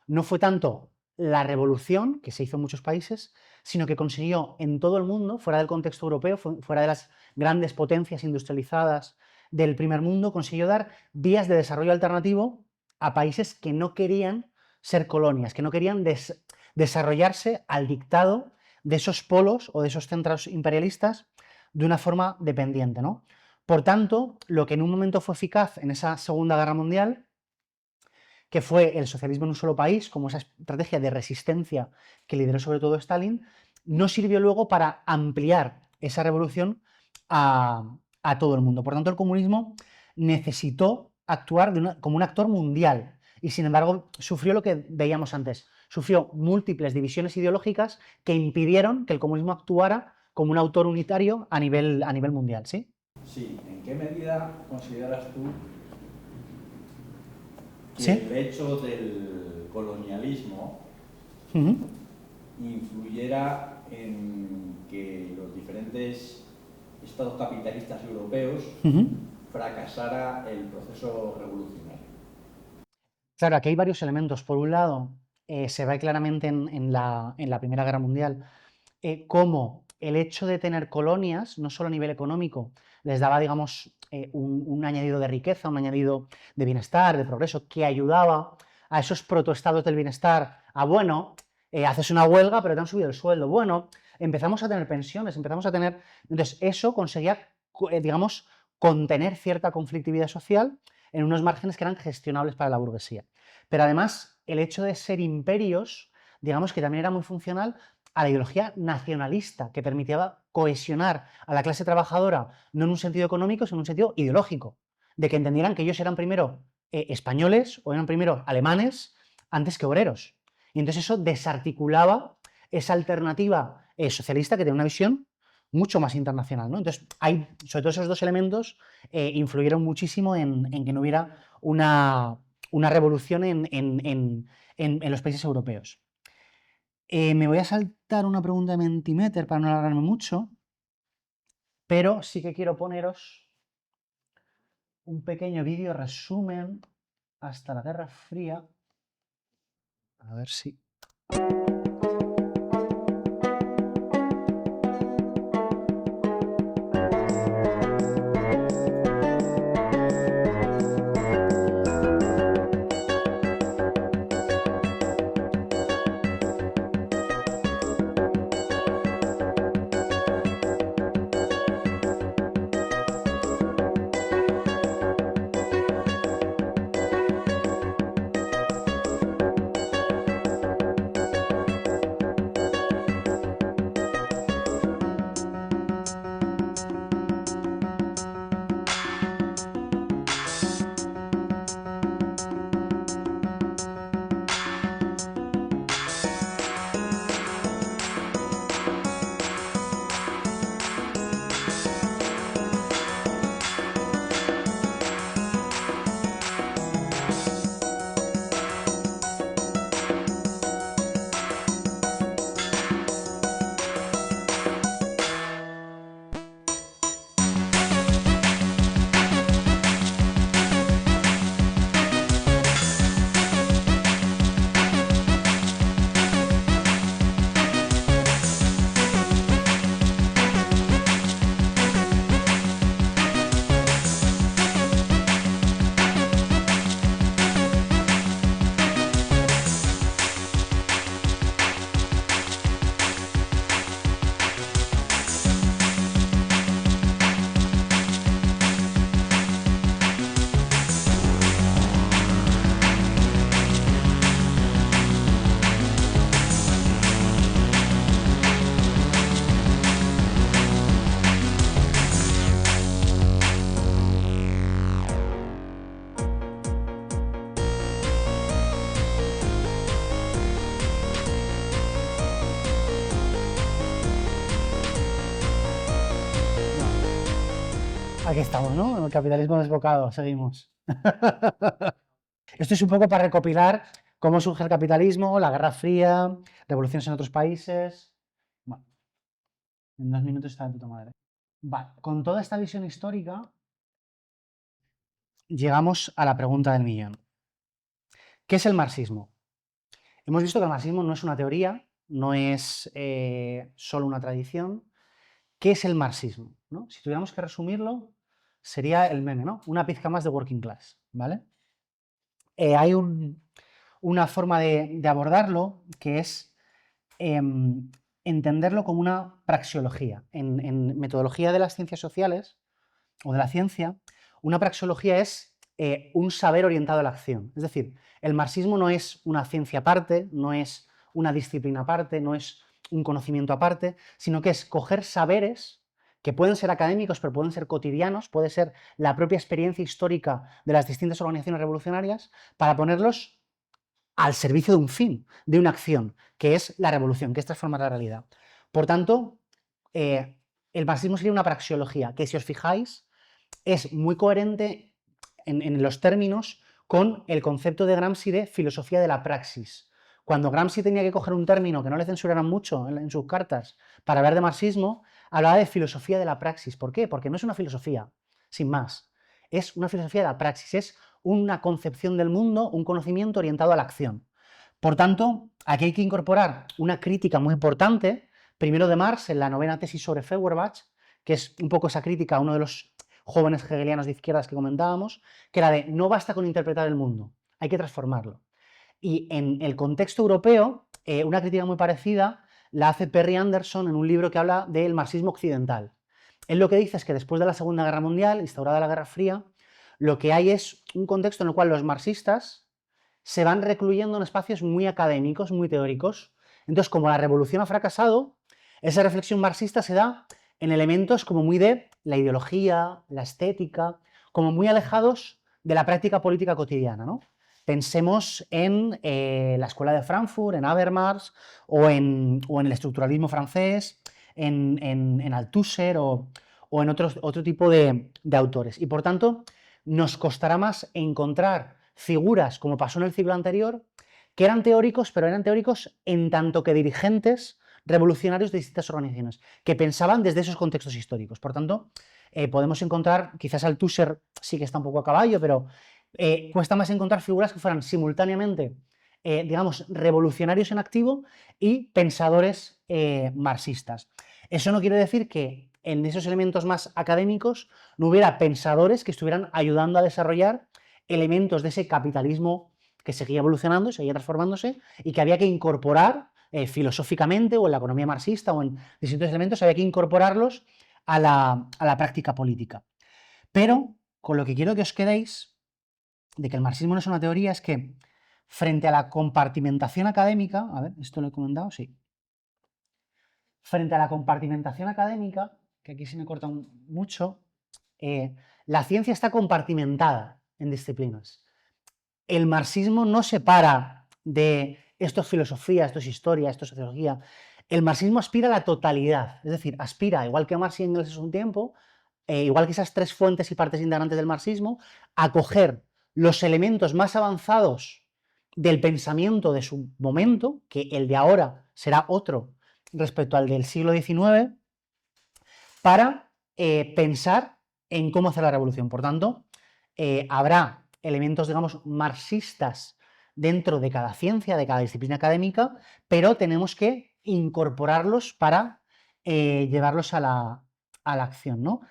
no fue tanto la revolución, que se hizo en muchos países, sino que consiguió en todo el mundo, fuera del contexto europeo, fuera de las grandes potencias industrializadas del primer mundo, consiguió dar vías de desarrollo alternativo a países que no querían ser colonias, que no querían desarrollarse al dictado de esos polos o de esos centros imperialistas de una forma dependiente, ¿no? Por tanto, lo que en un momento fue eficaz en esa Segunda Guerra Mundial, que fue el socialismo en un solo país, como esa estrategia de resistencia que lideró sobre todo Stalin, no sirvió luego para ampliar esa revolución a todo el mundo. Por tanto, el comunismo necesitó actuar como un actor mundial, y sin embargo sufrió lo que veíamos antes, sufrió múltiples divisiones ideológicas que impidieron que el comunismo actuara como un autor unitario a nivel mundial, ¿sí?
Sí, ¿en qué medida consideras tú que
¿Sí?
el hecho del colonialismo influyera en que los diferentes estados capitalistas europeos fracasara el proceso revolucionario?
Claro, aquí hay varios elementos. Por un lado, se ve claramente en la Primera Guerra Mundial cómo el hecho de tener colonias, no solo a nivel económico, les daba, digamos, un añadido de riqueza, un añadido de bienestar, de progreso, que ayudaba a esos protoestados del bienestar a, bueno, haces una huelga, pero te han subido el sueldo. Bueno, empezamos a tener pensiones, empezamos a tener... Entonces, eso conseguía, digamos, contener cierta conflictividad social en unos márgenes que eran gestionables para la burguesía. Pero además, el hecho de ser imperios, digamos que también era muy funcional a la ideología nacionalista, que permitía cohesionar a la clase trabajadora, no en un sentido económico, sino en un sentido ideológico, de que entendieran que ellos eran primero españoles o eran primero alemanes antes que obreros. Y entonces eso desarticulaba esa alternativa socialista que tenía una visión mucho más internacional, ¿no? Entonces, sobre todo esos dos elementos influyeron muchísimo en que no hubiera una revolución en los países europeos. Me voy a saltar una pregunta de Mentimeter para no alargarme mucho, pero sí que quiero poneros un pequeño vídeo resumen hasta la Guerra Fría. A ver si... Aquí estamos, ¿no? El capitalismo desbocado, seguimos. Esto es un poco para recopilar cómo surge el capitalismo, la Guerra Fría, revoluciones en otros países. Bueno, en 2 minutos está de puta madre. Vale, con toda esta visión histórica, llegamos a la pregunta del millón. ¿Qué es el marxismo? Hemos visto que el marxismo no es una teoría, no es solo una tradición. ¿Qué es el marxismo? ¿No? Si tuviéramos que resumirlo, sería el meme, ¿no? Una pizca más de working class, ¿vale? Hay una forma de abordarlo que es entenderlo como una praxeología. En metodología de las ciencias sociales o de la ciencia, una praxeología es un saber orientado a la acción. Es decir, el marxismo no es una ciencia aparte, no es una disciplina aparte, no es un conocimiento aparte, sino que es coger saberes que pueden ser académicos, pero pueden ser cotidianos, puede ser la propia experiencia histórica de las distintas organizaciones revolucionarias, para ponerlos al servicio de un fin, de una acción, que es la revolución, que es transformar la realidad. Por tanto, el marxismo sería una praxeología que, si os fijáis, es muy coherente en los términos con el concepto de Gramsci de filosofía de la praxis. Cuando Gramsci tenía que coger un término que no le censuraran mucho en sus cartas para hablar de marxismo, hablaba de filosofía de la praxis. ¿Por qué? Porque no es una filosofía, sin más. Es una filosofía de la praxis, es una concepción del mundo, un conocimiento orientado a la acción. Por tanto, aquí hay que incorporar una crítica muy importante, primero de Marx, en la 9ª tesis sobre Feuerbach, que es un poco esa crítica a uno de los jóvenes hegelianos de izquierdas que comentábamos, que era de no basta con interpretar el mundo, hay que transformarlo. Y en el contexto europeo, una crítica muy parecida la hace Perry Anderson en un libro que habla del marxismo occidental. Él lo que dice es que después de la Segunda Guerra Mundial, instaurada la Guerra Fría, lo que hay es un contexto en el cual los marxistas se van recluyendo en espacios muy académicos, muy teóricos. Entonces, como la revolución ha fracasado, esa reflexión marxista se da en elementos como muy de la ideología, la estética, como muy alejados de la práctica política cotidiana, ¿no? Pensemos en la Escuela de Frankfurt, en Habermas, o en el estructuralismo francés, en Althusser o en otro tipo de autores. Y por tanto, nos costará más encontrar figuras, como pasó en el siglo anterior, que eran teóricos, pero eran teóricos en tanto que dirigentes revolucionarios de distintas organizaciones, que pensaban desde esos contextos históricos. Por tanto, podemos encontrar, quizás Althusser sí que está un poco a caballo, pero cuesta más encontrar figuras que fueran simultáneamente, digamos, revolucionarios en activo y pensadores marxistas. Eso no quiere decir que en esos elementos más académicos no hubiera pensadores que estuvieran ayudando a desarrollar elementos de ese capitalismo que seguía evolucionando, seguía transformándose y que había que incorporar filosóficamente, o en la economía marxista, o en distintos elementos, había que incorporarlos a la práctica política. Pero con lo que quiero que os quedéis de que el marxismo no es una teoría es que, frente a la compartimentación académica, a ver, ¿esto lo he comentado? Sí. Frente a la compartimentación académica, que aquí se me corta mucho, la ciencia está compartimentada en disciplinas. El marxismo no separa de esto es filosofía, esto es historia, esto es sociología. El marxismo aspira a la totalidad, es decir, aspira, igual que Marx y Engels hace un tiempo, igual que esas tres fuentes y partes integrantes del marxismo, a coger los elementos más avanzados del pensamiento de su momento, que el de ahora será otro respecto al del siglo XIX, para pensar en cómo hacer la revolución. Por tanto, habrá elementos, digamos, marxistas dentro de cada ciencia, de cada disciplina académica, pero tenemos que incorporarlos para llevarlos a la acción, ¿no?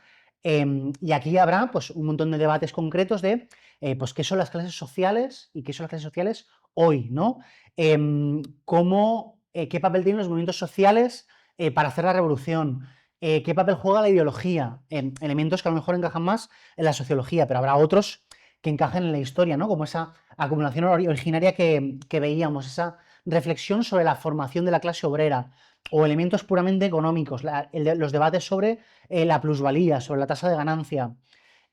Y aquí habrá pues, un montón de debates concretos de pues, qué son las clases sociales y qué son las clases sociales hoy, ¿no? ¿Qué papel tienen los movimientos sociales para hacer la revolución? ¿Qué papel juega la ideología? Elementos que a lo mejor encajan más en la sociología, pero habrá otros que encajen en la historia, ¿no? Como esa acumulación originaria que veíamos, esa reflexión sobre la formación de la clase obrera, o elementos puramente económicos, los debates sobre la plusvalía, sobre la tasa de ganancia,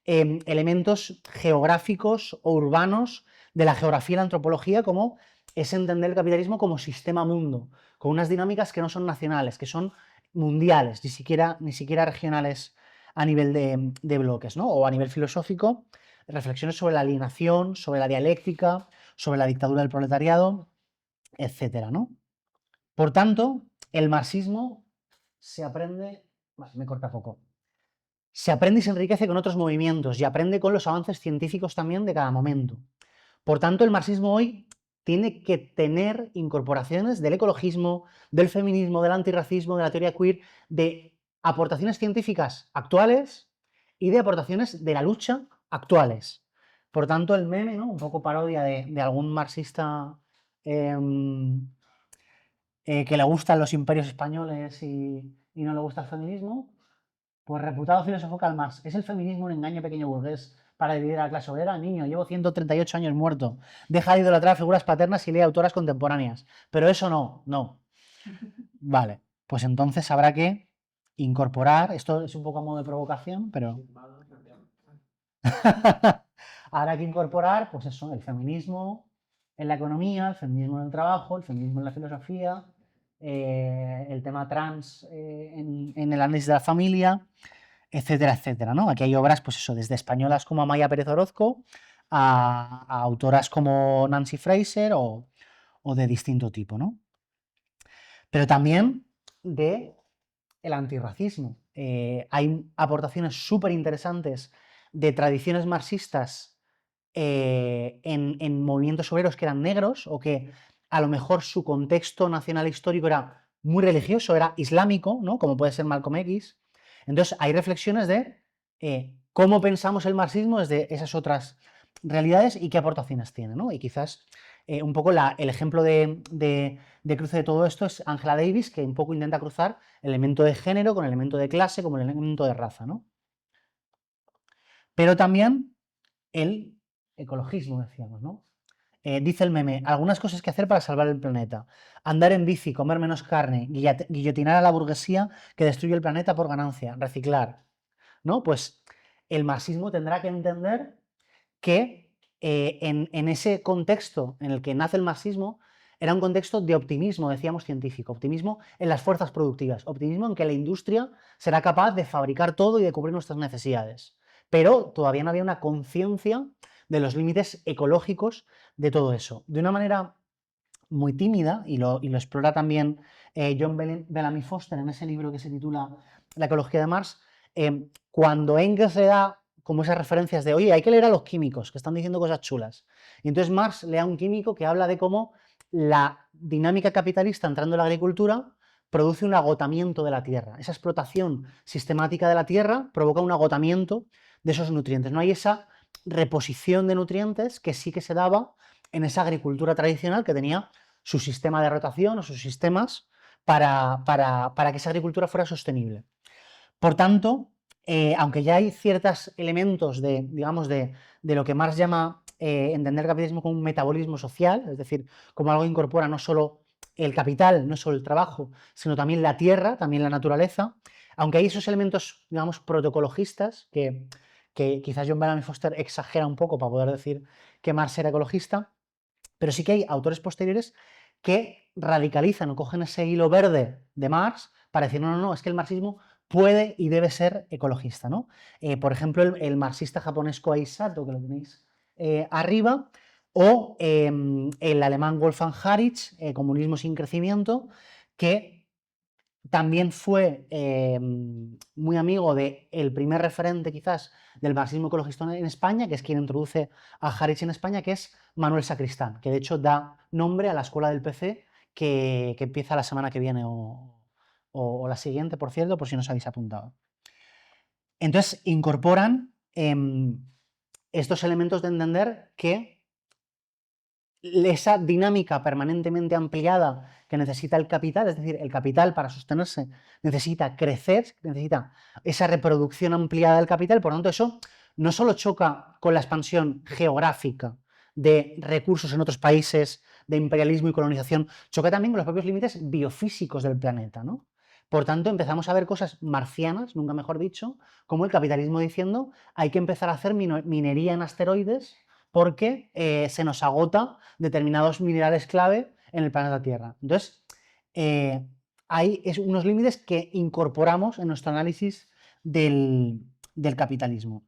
elementos geográficos o urbanos de la geografía y la antropología, como es entender el capitalismo como sistema mundo, con unas dinámicas que no son nacionales, que son mundiales, ni siquiera regionales a nivel de bloques, ¿no? O a nivel filosófico, reflexiones sobre la alienación, sobre la dialéctica, sobre la dictadura del proletariado, etcétera, ¿no? Por tanto, el marxismo se aprende, me corta poco, se aprende y se enriquece con otros movimientos y aprende con los avances científicos también de cada momento. Por tanto, el marxismo hoy tiene que tener incorporaciones del ecologismo, del feminismo, del antirracismo, de la teoría queer, de aportaciones científicas actuales y de aportaciones de la lucha actuales. Por tanto, el meme, ¿no? Un poco parodia de algún marxista que le gustan los imperios españoles y no le gusta el feminismo, pues reputado filósofo Karl Marx. ¿Es el feminismo un engaño pequeño burgués para dividir a la clase obrera? Niño, llevo 138 años muerto. Deja de idolatrar a figuras paternas y lee autoras contemporáneas. Pero eso no. Vale, pues entonces habrá que incorporar, esto es un poco a modo de provocación, pero habrá que incorporar, pues eso, el feminismo en la economía, el feminismo en el trabajo, el feminismo en la filosofía, el tema trans en el análisis de la familia, etcétera, etcétera, ¿no? Aquí hay obras, pues eso, desde españolas como Amaya Pérez Orozco a autoras como Nancy Fraser o de distinto tipo, ¿no? Pero también de el antirracismo. Hay aportaciones súper interesantes de tradiciones marxistas en movimientos obreros que eran negros o que a lo mejor su contexto nacional histórico era muy religioso, era islámico, ¿no? Como puede ser Malcolm X. Entonces hay reflexiones de cómo pensamos el marxismo desde esas otras realidades y qué aportaciones tiene, ¿no? Y quizás un poco el ejemplo de cruce de todo esto es Angela Davis, que un poco intenta cruzar el elemento de género con el elemento de clase, como el elemento de raza, ¿no? Pero también el ecologismo, decíamos, ¿no? Dice el meme, algunas cosas que hacer para salvar el planeta. Andar en bici, comer menos carne, guillotinar a la burguesía que destruye el planeta por ganancia, reciclar, ¿no? Pues el marxismo tendrá que entender que en ese contexto en el que nace el marxismo era un contexto de optimismo, decíamos, científico, optimismo en las fuerzas productivas, optimismo en que la industria será capaz de fabricar todo y de cubrir nuestras necesidades. Pero todavía no había una conciencia de los límites ecológicos de todo eso. De una manera muy tímida, y lo explora también John Bellamy Foster en ese libro que se titula La ecología de Marx, cuando Engels le da como esas referencias de, oye, hay que leer a los químicos, que están diciendo cosas chulas. Y entonces Marx lee a un químico que habla de cómo la dinámica capitalista entrando en la agricultura produce un agotamiento de la tierra. Esa explotación sistemática de la tierra provoca un agotamiento de esos nutrientes. No hay esa reposición de nutrientes que sí que se daba en esa agricultura tradicional que tenía su sistema de rotación o sus sistemas para que esa agricultura fuera sostenible. Por tanto, aunque ya hay ciertos elementos de, digamos, de lo que Marx llama entender el capitalismo como un metabolismo social, es decir, como algo que incorpora no solo el capital, no solo el trabajo, sino también la tierra, también la naturaleza, aunque hay esos elementos, digamos, protocologistas que quizás John Bellamy Foster exagera un poco para poder decir que Marx era ecologista, pero sí que hay autores posteriores que radicalizan o cogen ese hilo verde de Marx para decir, no, es que el marxismo puede y debe ser ecologista, ¿no? Por ejemplo, el marxista japonés Kohei Sato, que lo tenéis arriba, o el alemán Wolfgang Hartz, Comunismo sin crecimiento, que también fue muy amigo del primer referente quizás del marxismo ecologista en España, que es quien introduce a Hartz en España, que es Manuel Sacristán, que de hecho da nombre a la escuela del PC que empieza la semana que viene o la siguiente, por cierto, por si no os habéis apuntado. Entonces incorporan estos elementos de entender que esa dinámica permanentemente ampliada que necesita el capital, es decir, el capital para sostenerse necesita crecer, necesita esa reproducción ampliada del capital, por lo tanto eso no solo choca con la expansión geográfica de recursos en otros países, de imperialismo y colonización, choca también con los propios límites biofísicos del planeta, ¿no? Por tanto, empezamos a ver cosas marcianas, nunca mejor dicho, como el capitalismo diciendo hay que empezar a hacer minería en asteroides porque se nos agota determinados minerales clave en el planeta Tierra. Entonces, hay unos límites que incorporamos en nuestro análisis del capitalismo.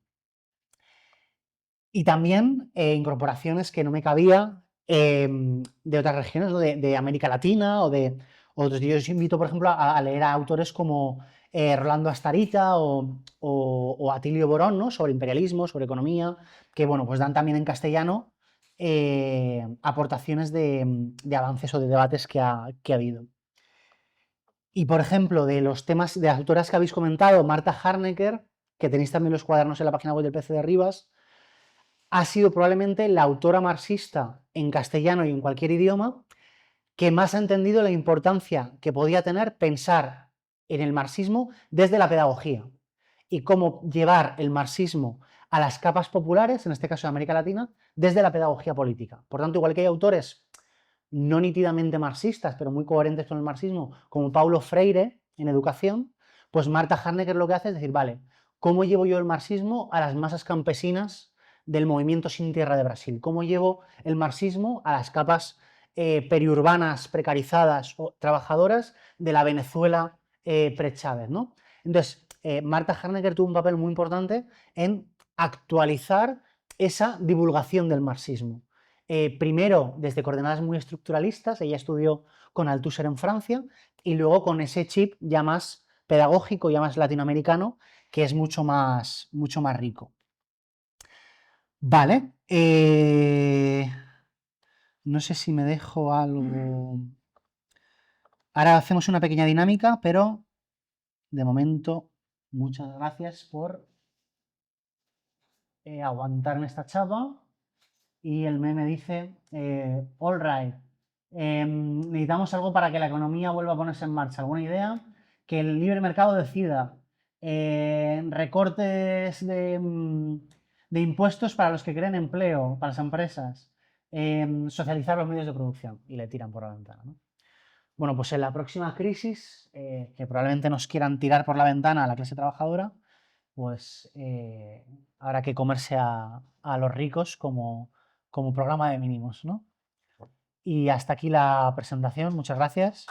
Y también incorporaciones que no me cabía de otras regiones, ¿no? de América Latina o de otros. Yo os invito, por ejemplo, a leer a autores como Rolando Astarita o Atilio Borón, ¿no? Sobre imperialismo, sobre economía, que bueno, pues dan también en castellano aportaciones de avances o de debates que ha habido. Y por ejemplo, de los temas de las autoras que habéis comentado, Marta Harnecker, que tenéis también los cuadernos en la página web del PC de Rivas, ha sido probablemente la autora marxista en castellano y en cualquier idioma que más ha entendido la importancia que podía tener pensar en el marxismo desde la pedagogía y cómo llevar el marxismo a las capas populares, en este caso de América Latina, desde la pedagogía política. Por tanto, igual que hay autores no nítidamente marxistas, pero muy coherentes con el marxismo, como Paulo Freire en educación, Pues Marta Harnecker lo que hace es decir, vale, ¿cómo llevo yo el marxismo a las masas campesinas del movimiento sin tierra de Brasil? ¿Cómo llevo el marxismo a las capas periurbanas, precarizadas o trabajadoras de la Venezuela pre-Chávez, ¿no? Entonces, Marta Harnecker tuvo un papel muy importante en actualizar esa divulgación del marxismo. Primero, desde coordenadas muy estructuralistas, ella estudió con Althusser en Francia, y luego con ese chip ya más pedagógico, ya más latinoamericano, que es mucho más rico. Vale, no sé si me dejo algo. Ahora hacemos una pequeña dinámica, pero de momento, muchas gracias por aguantarme esta chapa. Y el meme dice, all right, necesitamos algo para que la economía vuelva a ponerse en marcha. ¿Alguna idea? Que el libre mercado decida. Recortes de impuestos para los que creen empleo, para las empresas. Socializar los medios de producción. Y le tiran por la ventana, ¿no? Bueno, pues en la próxima crisis, que probablemente nos quieran tirar por la ventana a la clase trabajadora, pues habrá que comerse a los ricos como programa de mínimos, ¿no? Y hasta aquí la presentación. Muchas gracias.